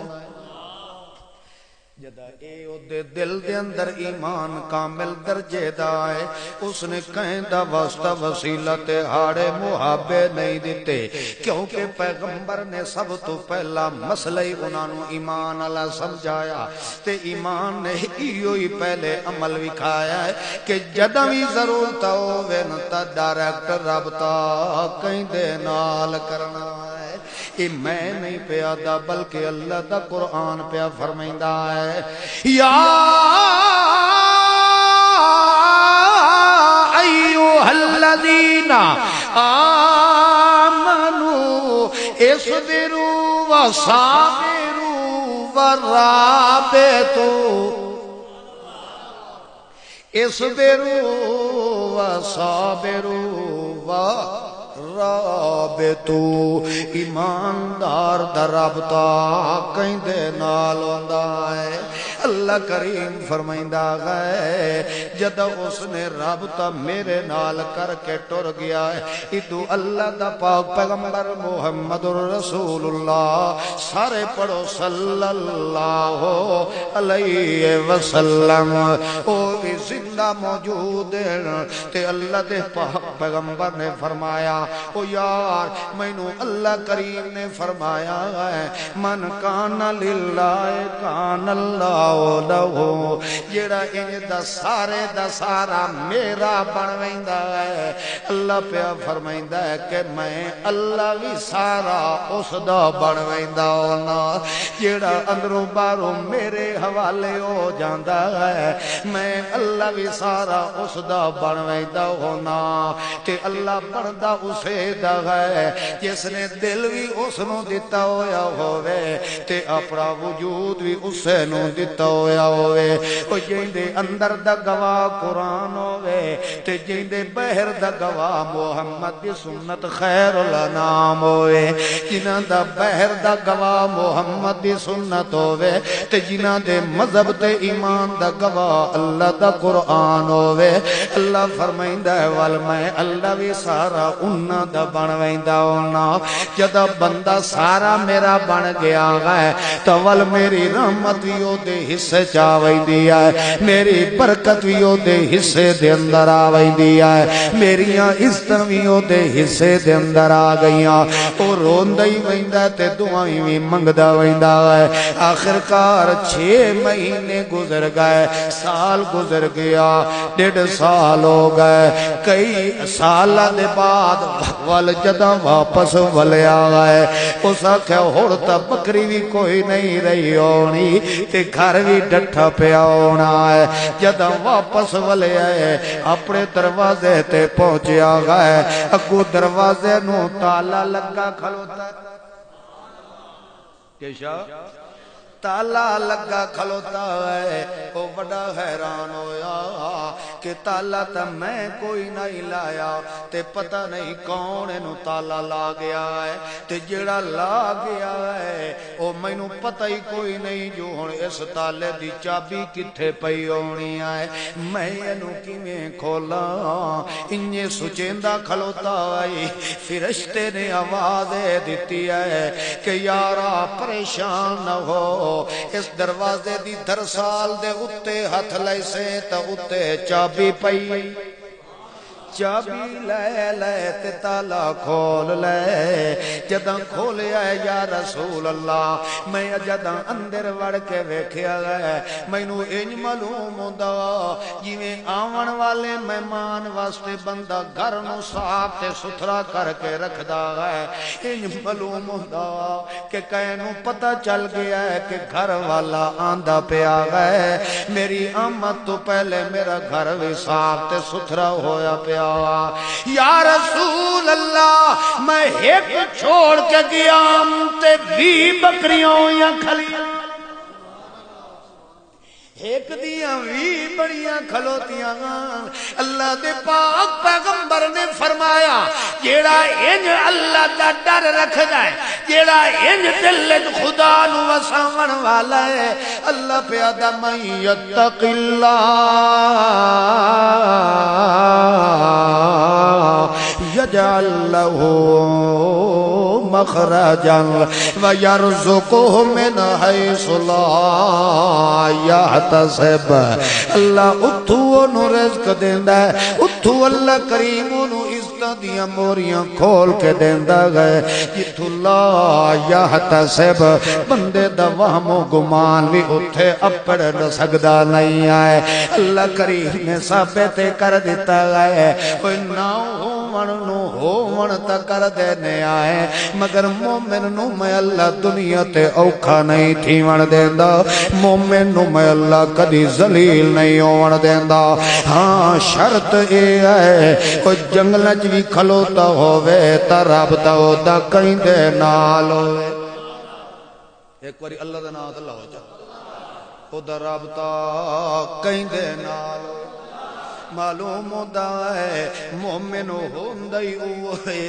جدا اے او دے دل دے اندر ایمان کامل درجے دا ہے اس نے کہیں دا واسطہ وسیلہ تے ہاڑے محابے نہیں دیتے کیونکہ پیغمبر نے سب تو پہلا مسئلہ ہی انہوں ایمان اللہ سمجھایا تے ایمان نے ہی پہلے عمل وکھایا ہے کہ جدا بھی ضرورت ہووے نتا ڈائریکٹ رابطہ کہیں دے نال کرنا ہے یہ میں نہیں پیادا بلکہ اللہ دا قرآن پیا فرمائندہ ہے یا ایوہ الذین آمنوا اصبروا وصابروا ورابطوا اصبروا وصابروا رابطو ایماندار دا رابطہ کہندے نال ہوندا ہے اللہ کریم فرمائندہ ہے جد اس نے رابطہ میرے نال کر کے ٹر گیا ہے ادو اللہ دا پاک پیغمبر محمد رسول اللہ سارے پڑھو صلی اللہ علیہ وسلم او بھی زندہ موجود ہے تے اللہ دے پاک پیغمبر نے فرمایا او یار مینوں اللہ کریم نے فرمایا ہے من کان للہ کان اللہ لہو جیڑا انج دا سارا میرا بن ویندا ہے اللہ پیا فرمائندا ہے کہ میں اللہ بھی سارا اس دا بن ویندا ہونا جیڑا اندروں باہروں میرے حوالے ہو جاندا ہے میں اللہ بھی سارا اس دا بن ویندا ہونا تے اللہ بندا اسے دا ہے جس نے دل بھی اس نو دتا ہویا ہووے تے اپنا وجود بھی اسے نو دتا ہویا ہووے او جیندے اندر دا گواہ قرآن ہووے تے جیندے بہر دا گواہ محمد دی سنت خیر الانام ہووے جنہاں دا بہر دا گواہ محمد دی سنت ہووے تے جنہاں دے مذہب تے ایمان دا گواہ اللہ دا قرآن ہووے اللہ فرمائندہ ہے وال میں اللہ بھی سارا انہاں دا بن ویندا ہونا جدا بندہ سارا میرا بن گیا ہے تو ول میری رحمت بھی او دے حصے چا ویندی ہے میری برکت بھی او دے حصے دے اندر آ ویندی ہے میریاں عزتاں بھی او دے حصے دے اندر آ گئیاں او روندا ہی ویندا تے دعائیں بھی منگدا ویندا ہے آخر کار 6 مہینے گزر گئے سال گزر گیا 1.5 سال ہو گئے کئی سالاں دے بعد ول جداں واپس ولیا گئے اس آکھیا ہن تے بکری بھی کوئی نہیں رہی ہونی تے گھر بھی ڈٹھا پیا ہونا ہے جداں واپس ولے آئے اپنے دروازے تے پہنچیا گئے اگو دروازے نو تالا لگا کھلوتا کیشا تالا لگا کھلوتا ہے او بڑا حیران ہویا کہ تالا تا میں کوئی نہیں لایا تے پتہ نہیں کون انو تالا لا گیا ہے تے جڑا لا گیا ہے او مینوں پتہ ہی کوئی نہیں جو ہن اس تالے دی چابی کتھے پئی ہونی ہے میں انو کیویں کھولا انجے سچیندا کھلوتا ہے فرشتے نے آواز دتی ہے کہ یارا پریشان نہ ہو اس دروازے دی درسال دے اتے ہاتھ لے سے تا اتے چابی پئی چابی لے لے تے تالا کھول لے جداں کھولیا ہے یا رسول اللہ میں جداں اندر وڑ کے ویکھیا ہے مینوں انج معلوم ہوندا جویں آون والے مہمان واسطے بندہ گھر نو صاف تے ستھرا کر کے رکھدا ہے انج معلوم ہوندا کہ کینوں پتہ چل گیا ہے کہ گھر والا آندا پیا ہے میری آمد تو پہلے میرا گھر بھی صاف تے ستھرا ہویا پیا یا رسول اللہ میں ایک چھوڑ کے گیا تے 20 بکریوں یا کھلیاں ایک دیاں 20 بڑیاں کھلوتیاں اللہ دے پاک پیغمبر نے فرمایا جیڑا انج اللہ دا ڈر رکھدا ہے جیڑا انج دل خدا نو وساون والا ہے اللہ پیادا من یتق اللہ یجعل له مخرجا ويرزقه من حيث لا يحتسب اللہ اتھو نو رزق دیندا ہے اتھو اللہ کریم نو عزتاں دیاں موریاں کھول کے دیندا ہے جتھو لا يحتسب بندے دا وہم و گمان بھی اتھے اپڑ نہ سکدا نہیں ہے اللہ کریم نے ثابت کر دیتا ہے کوئی نہ ہومن تا کر دینے آئے مگر مومن نو میں اللہ دنیا تے اوکھا نہیں تھیون دیندا مومن نو میں اللہ کدی ذلیل نہیں ہون دیندا ہاں شرط اے ہے کوئی جنگل بھی کھلوتا ہووے تا رب دا دا کہیں دے نال ہووے ایک باری اللہ دا نام اللہ ہو جا او دا رب دا کہیں دے نال معلوم ہوتا ہے مومن ہوندا ہی اوہے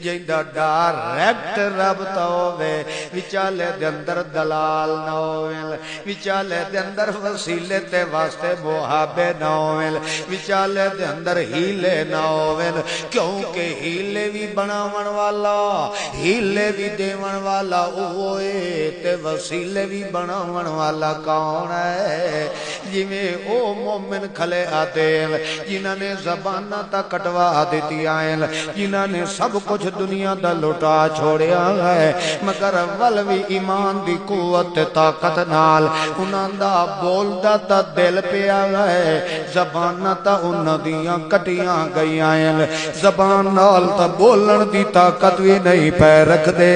جیندا ڈائریکٹ رب تو ہوے وچالے دے اندر دلال نہ ہوے وچالے دے اندر وسیلے تے واسطے محابے نہ ہوے وچالے دے اندر ہیلے نہ ہوے کیونکہ ہیلے بھی بناون والا ہیلے بھی دیون والا اوہے تے وسیلے بھی بناون والا کون ہے جویں او مومن کھلے آتے جنہاں نے زباناں تا کٹوا دیتی آئیں جنہاں نے سب کچھ دنیا دا لٹا چھوڑیا ہے مگر ولوی ایمان دی قوت طاقت نال انہاں دا بولدا تا دل پیا ہے زباناں تا انہاں دیاں کٹیاں گئی آئیں زبان نال تا بولن دی طاقت بھی نہیں پہ رکھ دے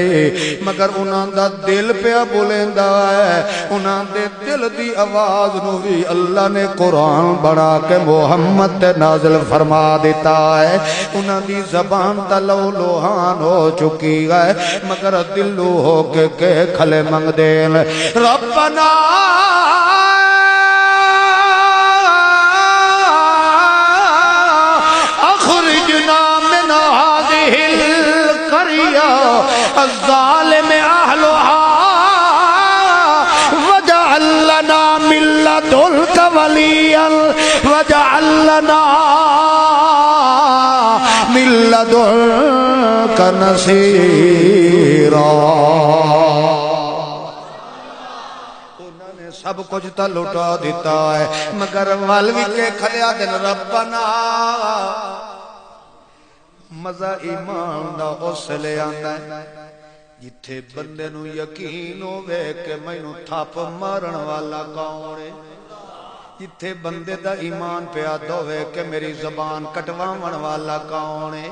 مگر انہاں دا دل پیا بولیندا ہے انہاں دے دل دی آواز نو بھی اللہ نے قرآن بنا کے محمد تے نازل فرما دیتا ہے انہاں دی زبان تا لو لوہان ہو چکی ہے مگر دلو ہو کے کھلے منگ دین ربنا اخرجنا من هذه القرية الظالم أهلها واجعل لنا من لدنك وليا واجعل لنا من لدنك نصيرا سب کچھ تا لٹا دیتا ہے مگر والوی کے کھلیا دن ربنا مزہ ایمان دا اس لے آندا ہے جتھے بندے نو یقین ہوے کہ مینوں تھپ مارن والا کون ہے جتھے بندے دا ایمان پیادا ہوے کہ میری زبان کٹواون والا کون ہے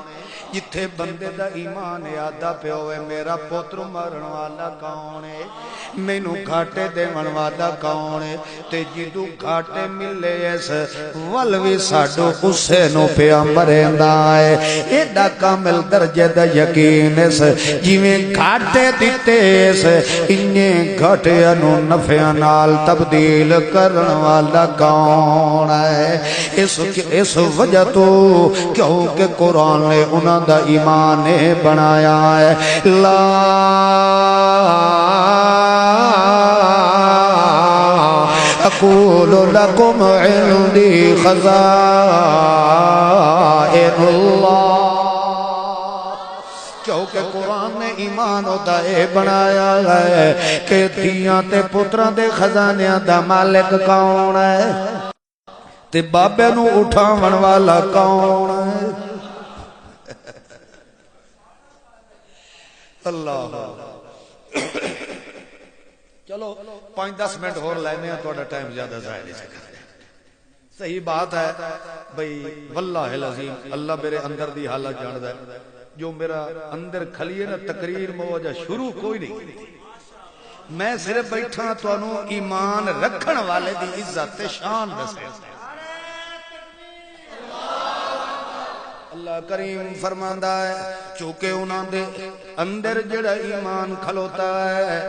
جتھے بندے دا ایمان یادا پہ ہوئے میرا پوتر مرن والا کون ہے مینوں گھاٹے دیون والا کون ہے تے جدوں گھاٹے ملے اس ولوی ساڈو اسے نو پیا مریندا ہے ایڈا کامل درجے دا یقین اس جویں گھاٹے دتے اس انہیں گھاٹیاں نو نفعاں نال تبدیل کرن والا کون ہے اس وجہ تو کیونکہ قرآن نے انہاں دا ایمان بنایا ہے لا اقول لکم عندی خزائن اللہ کیونکہ قرآن نے ایمان ہوتا ہے بنایا ہے کہ دھیاں تے پتران دے خزانیاں دا مالک کون ہے تے بابے نو اٹھاون والا کون ہے اللہ چلو 5-10 منٹ اور لینے ہیں توڑا ٹائم زیادہ ظاہر ہے صحیح بات ہے بھئی واللہ العظیم اللہ میرے اندر دی حالت جاندہ ہے جو میرا اندر کھلیے نا تقریر موجہ شروع کوئی نہیں میں صرف بیٹھا تو انہوں ایمان رکھن والے دی عزت شان دسے اللہ کریم فرماندہ ہے چونکہ انہوں دے اندر جڑا ایمان کھلوتا ہے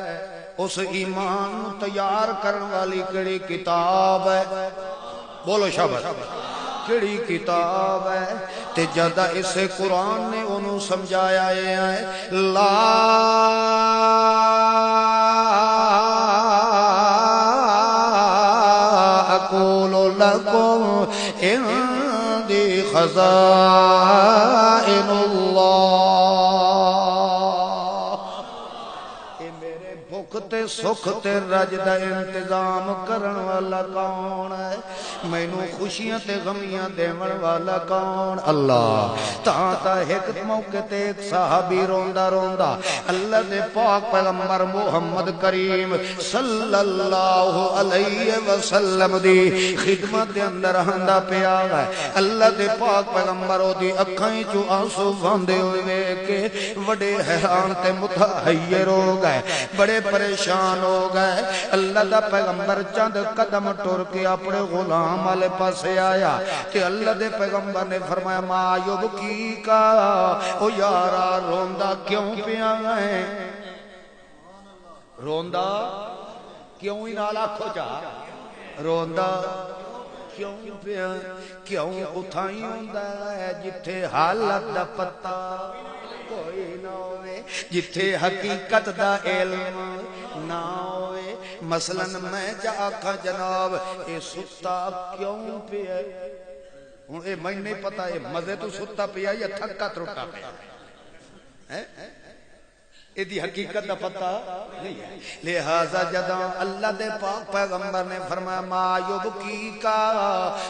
اس ایمان تیار کرن والی کڑی کتاب ہے بولو شاباش کڑی کتاب ہے تے جدہ اسے قرآن نے انہوں سمجھایا ہے لا اقول لکم عندی خزائن اللہ تے سکھ تے رج دا انتظام کرن والا کون ہے مینوں خوشیاں تے غمیاں دیون والا کون اللہ تا ایک موقع تے ایک صحابی روندا روندا اللہ دے پاک پیغمبر محمد کریم صلی اللہ علیہ وسلم دی خدمت دے اندر ہندا پیا ہے اللہ دے پاک پیغمبر او دی اکھاں چوں آنسو وہندے ہوئے کہ بڑے حیران تے متحیر ہو گئے بڑے پریشان ہو گئے اللہ دا پیغمبر چند قدم ٹر کے اپنے غلام والے پاسے آیا کہ اللہ دے پیغمبر نے فرمایا ما یبکی کا او یارا روندا کیوں پیا ہے روندا کیوں ہی نال آکھو چا روندا کیوں پیا کیوں اتھائی ہوندا ہے جتھے حالت دا پتہ کوئی نہ ہوئے جتھے حقیقت دا علم نہ ہوئے مثلا میں جا آکھا جناب اے ستا کیوں پیا ہوں اے میں نہیں پتا اے مزے تو ستا پیا یا تھکا ترٹا پیا اے دی حقیقت دا پتہ نہیں ہے لہذا جداں اللہ دے پاک پیغمبر نے فرمایا ما یبکی کا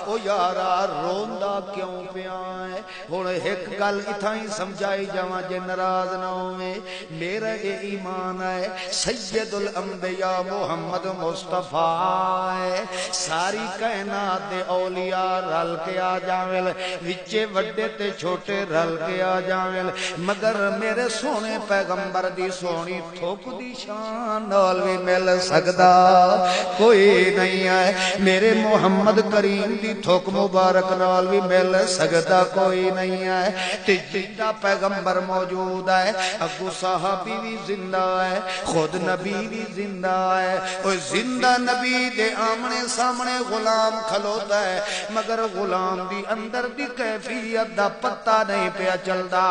او یارا روندا کیوں پیا ہے ہن ایک گل اتھائی سمجھائی جاواں جے ناراض نہ ہوئے میرا اے ایمان ہے سید الانبیاء محمد مصطفیٰ ہے ساری کائنات دے اولیاء رل کے آ جاویں وچے وڈے تے چھوٹے رل کے آ جاویں مگر میرے سونے پیغمبر دی سونی تھوک دی شان نال بھی مل سکدا کوئی نہیں ہے میرے محمد کریم دی تھوک مبارک نال بھی مل سکدا کوئی نہیں ہے تے جیتا پیغمبر موجود ہے اگو صحابی بھی زندہ ہے خود نبی بھی زندہ ہے او زندہ نبی دے آمنے سامنے غلام کھلوتا ہے مگر غلام دی اندر دی کیفیت دا پتہ نہیں پیا چلدا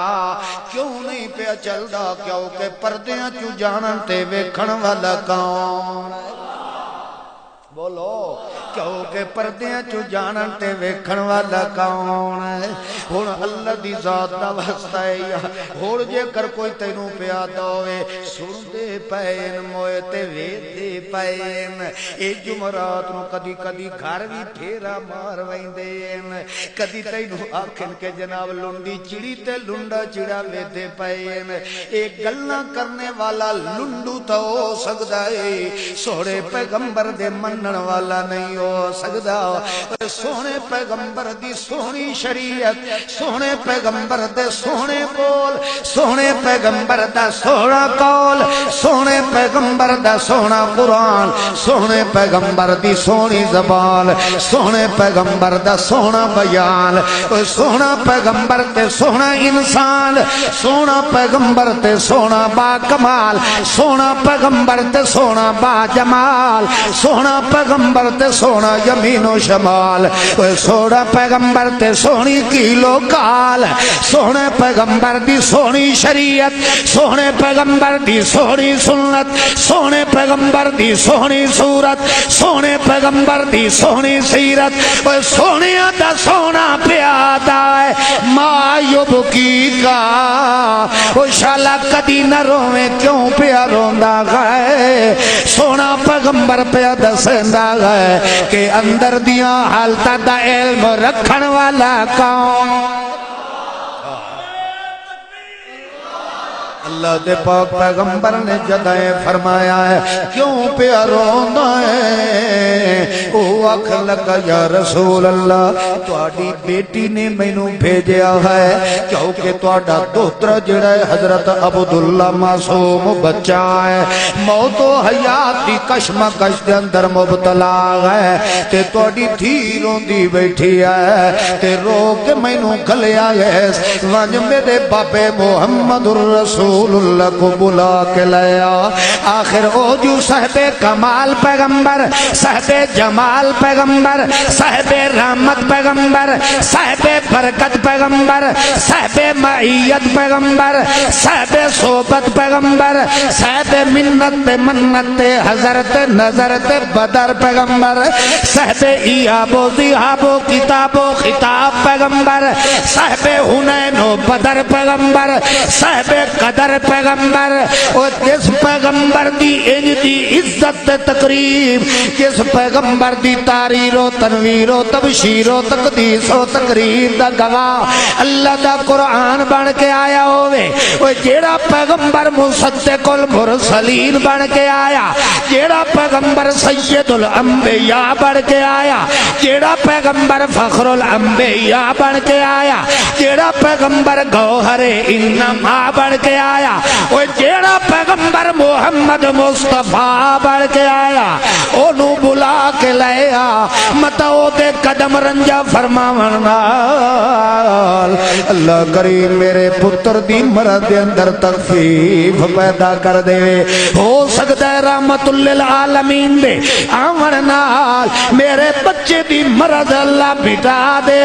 کیوں نہیں پیا چلدا کیونکہ پردیاں چو جانن تے ویکھن والا کون بولو کیونکہ پردیاں چو جانن تے ویکھن والا کون ہے ہن اللہ دی ذات دا واسطہ ہے ہن جے کر کوئی تینوں پیادا ہوئے سندے پین موئے تے ویدے پین اے جمعرات نو کدی کدی گھر بھی پھیرا مار ویندین کدی تینوں آکھن کے جناب لنڈی چڑی تے لنڈا چڑا ویدے پین اے گلاں کرنے والا لنڈو تو ہو سکدا ہے سوڑے پیغمبر دے منن والا نہیں ہو سکدا سونے پیغمبر دی سونی شریعت سونے پیغمبر دے سونے بول سونے پیغمبر دا سونا قول سونے پیغمبر دا سونا قرآن سونے پیغمبر دی سونی زبان سونے پیغمبر دا سونا بیان سونا پیغمبر تے سونا انسان سونا پیغمبر تے سونا با کمال سونا پیغمبر تے سونا با جمال سونا پیغمبر تے سونا یمین و شمال سونا پیغمبر تے سونی کیلو کال سونے پیغمبر دی سونی شریعت سونے پیغمبر دی سونی سنت سونے پیغمبر دی سونی صورت سونے پیغمبر دی سونی سیرت سونے دا سونا پیادا ہے ما یبکی کا شالا کدی نہ رویں کیوں پیا روندا ہے سونا پیغمبر پیا دسندا ہے کہ اندر دیاں حالتاں دا علم رکھن والا کون اللہ دے پاک پیغمبر نے جدائیں فرمایا ہے کیوں پیا روندا ہے او آکھ لگا یا رسول اللہ تواڈی بیٹی نے مینوں بھیجیا ہے کیونکہ تواڈا دوتر جڑا ہے حضرت عبداللہ معصوم بچہ ہے موت و حیات دی کشمکش دے اندر مبتلا ہے تے تواڈی دھی روندی بیٹھی ہے تے رو کے مینوں گھلیا ہے ونج میرے بابے محمد الرسول اللہ کو بلا کے لیا آخر او جو صاحب کمال پیغمبر صاحب جمال پیغمبر صاحب رحمت پیغمبر صاحب برکت پیغمبر صاحب معیت پیغمبر صاحب صحبت پیغمبر صاحب منت منت حضرت نظرت بدر پیغمبر صاحب ایاب و ذیاب و کتاب و خطاب پیغمبر صاحب حنین و بدر پیغمبر صاحب قدر پیغمبر اور جس پیغمبر دی انج دی عزت تقریب جس پیغمبر دی تاریر و تنویر و تبشیر و تقدیس و تقریب دا گواہ اللہ دا قرآن بن کے آیا ہوئے وہ جیڑا پیغمبر مصدق المرسلین بن کے آیا جیڑا پیغمبر سید الانبیاء بن کے آیا جیڑا پیغمبر فخر الانبیاء بن کے آیا جیڑا پیغمبر گوہر انما بن کے آیا آیا وہ جیڑا پیغمبر محمد مصطفیٰ بڑھ کے آیا انہوں بلا کے لیا متو دے قدم رنجا فرماون نال اللہ کریم میرے پتر دی مرد دے اندر تخفیف پیدا کر دے ہو سکتا ہے رحمت للعالمین دے آمن نال میرے بچے دی مرض اللہ بٹا دے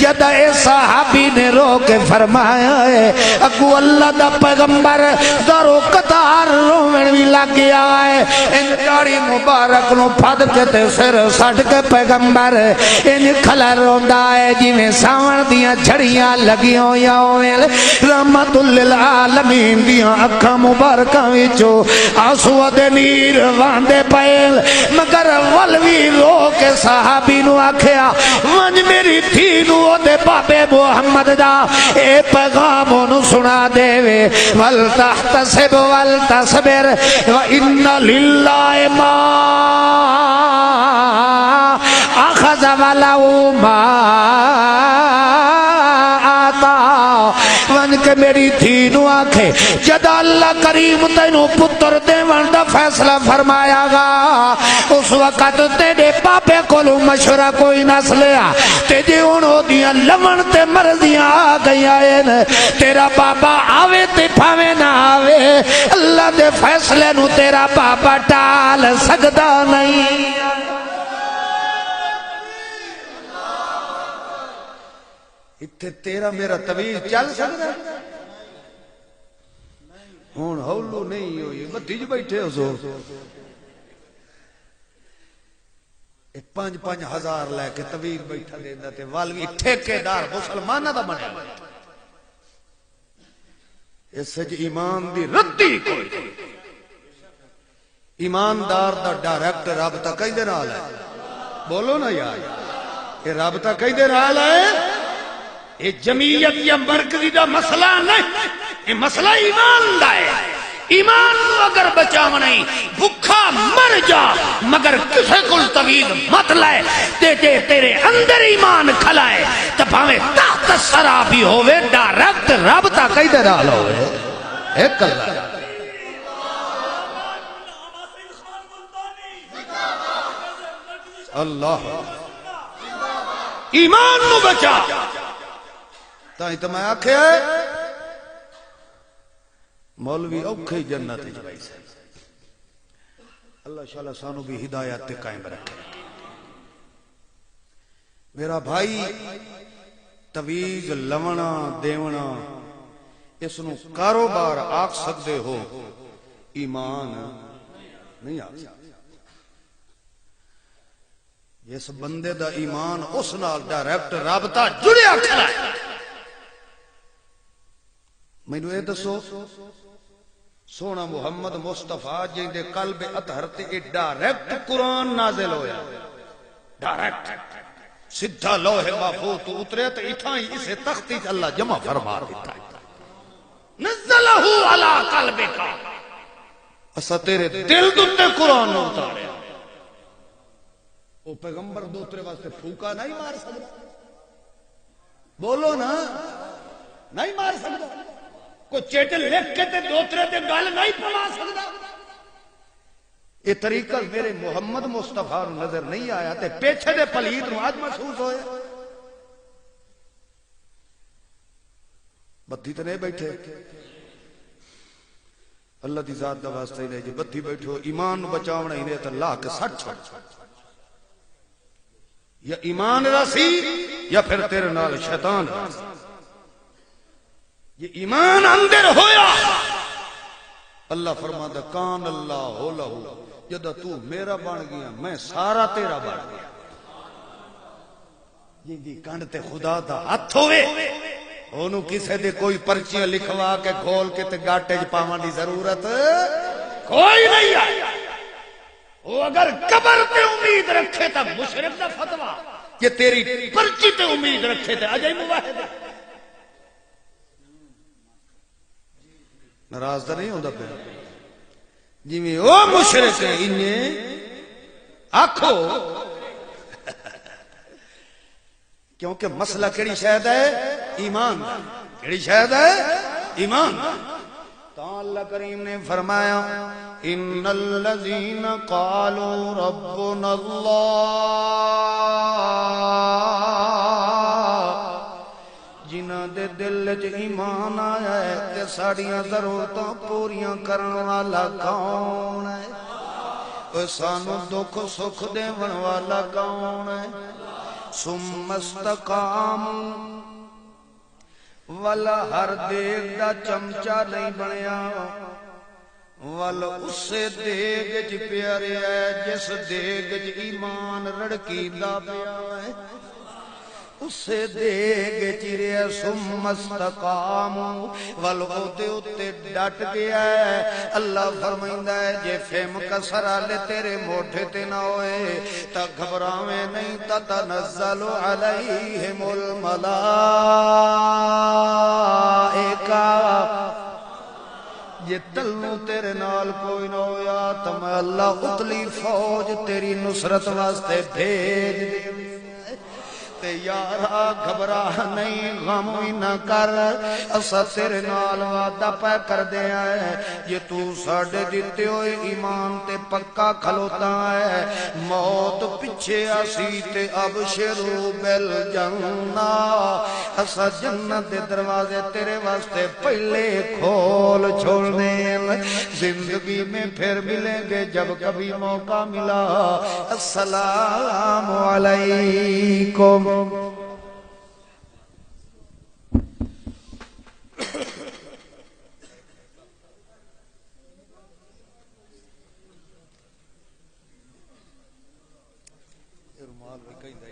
جد اے صحابی نے رو کے فرمایا ہے اگو اللہ دا پیغمبر دارو قطار رومن بھی لگ گیا ہے ان داڑھی مبارک نو پھد کے تے سر سٹ کے پیغمبر ان کھلا روندا ہے جی میں ساون دیاں جھڑیاں لگیوں یا ہوئے رحمت للعالمین دیاں اکھاں مبارکاں وچوں آنسو دے نیر واندے پئل مگر ولوی رو کے صحابی نو آکھیا ونج میری تھی نو دے بابے محمد دا اے پیغام نو سنا دے وے والتحتسب والتصبر وإن للہ ما اخذ ولو ما آتا ون کے میری تھی نو آنکھے جدا اللہ کریم تینو پتر دیوان دا فیصلہ فرمایا گا اس وقت تیرے پاپے کولو مشورہ کوئی نہ سلیا تیجے انہوں دیاں لمن تے مرضیاں آ گئی آئین تیرا بابا آوے تے پھاوے نہ آوے اللہ دے فیصلے نو تیرا بابا ٹال سکتا نہیں اتھے تیرا میرا طویل چل سکتا ہے ہون ہولو نہیں ہوئی بدھی جو بیٹھے ہو سو پانچ ہزار لے کے طویل بیٹھا دینا تے والوی ٹھیکے دار مسلمانہ دا بنے اس سج ایمان دی ردی کوئی ایماندار دا ڈائریکٹ رابطہ کئی دیر آل ہے بولو نا یار یہ رابطہ کئی دیر آل ہے یہ جمعیت یا مرکزی دا مسئلہ نہیں یہ مسئلہ ایمان دا ہے ایمان کو اگر بچاو نہیں بھکھا مر جا مگر کسے کل طویل مت لائے تیرے اندر ایمان کھلائے تب ہمیں تحت سرا بھی ہوئے ڈائریکٹ رابطہ کئی دے ڈال ہوئے ایک اللہ اللہ ایمان نو بچا تائیں تو میں آکھے ہے مولوی اوکھے جنت جوائی سے اللہ شاءاللہ سانو بھی ہدایت تے قائم رکھے میرا بھائی تویز لونا دیونا اس نو کاروبار آکھ سکتے ہو ایمان نہیں آکھ سکتے جس بندے دا ایمان اس نال ڈائریکٹ رابطہ جڑیا کھڑا ہے میں نے یہ دسو سونا محمد مصطفیٰ جن دے قلب اطہر تے ڈائریکٹ قرآن نازل ہویا ڈائریکٹ سدھا لوح محفوظ تو اترے تو اتھائی اسے تختی اللہ جمع فرما دیتا ہے نزلہو علی قلبکا اسا تیرے دل دوتے قرآن نو اتارے وہ پیغمبر دوترے واسطے پھوکا نہیں مار سکتا بولو نا نہیں مار سکتا کوئی چیٹل لکھ کے تے دوترے تے گل نہیں پڑا سکتا یہ طریقہ میرے محمد مصطفیٰ نظر نہیں آیا تے پیچھے دے پلیت نو آج محسوس ہویا بدھی تے نہیں بیٹھے اللہ دی ذات دا واسطہ ہی نہیں جی بدھی بیٹھو ایمان نو بچاونا ہی نہیں تو اللہ کے سٹ چھوڑ یا ایمان رسی یا پھر تیرے نال شیطان رسی یہ ایمان اندر ہویا اللہ فرماتا کان اللہ ہو لہو جدہ تو میرا بن گیا میں سارا تیرا بن گیا یہ دی کانڈ تے خدا دا ہاتھ ہوئے انہوں کسے دے کوئی پرچیاں لکھوا کے کھول کے تے گاٹے پاوان دی ضرورت کوئی نہیں آئی وہ اگر قبر تے امید رکھے تا مشرک دا فتوہ کہ تیری پرچی تے امید رکھے تے اجائی مواحد ہے ناراض دا نہیں ہوندہ پہ جی میں او مشرک ہے انہیں آکھو کیونکہ مسئلہ کیڑی شاید ہے ایمان کیڑی شاید ہے ایمان اللہ کریم نے فرمایا ان الذین قالوا ربنا اللہ، جنہاں دے دل وچ ایمان آیا ہے کہ ساڑیاں ضرورتاں پوریاں کرن والا کون ہے، سانو دکھ سکھ دیون والا کون ہے، ثم استقاموا، والا ہر دیگ دا چمچا نہیں بنیا، والا اسے دیگ جی پیارے ہے جس دیگ جی ایمان رڑکی دا پیا ہے، اسے دیگ چیرے ثم استقاموا، والا دے اتے ڈٹ گیا ہے۔ اللہ فرمائندہ ہے جے فیم کا سرالے تیرے موٹھے تے نہ ہوئے تا گھبراویں نہیں، تتنزل علیہم الملائکہ، یہ تلو تیرے نال کوئی نہ ہویا تو میں اللہ اتلی فوج تیری نصرت واسطے بھیج دے، تے یارا گھبرا نہیں، غم ہی نہ کر، اسا تیرے نال وعدہ پہ کر دے آئے، یہ تو ساڑھے دیتے ہوئے ایمان تے پکا کھلوتا ہے، موت پچھے آسی تے ابشرو بالجنہ، اسا جنت دے دروازے تیرے واسطے پہلے کھول چھوڑ دیں، زندگی میں پھر ملیں گے جب کبھی موقع ملا، السلام علیکم۔ رومال بھی کہیں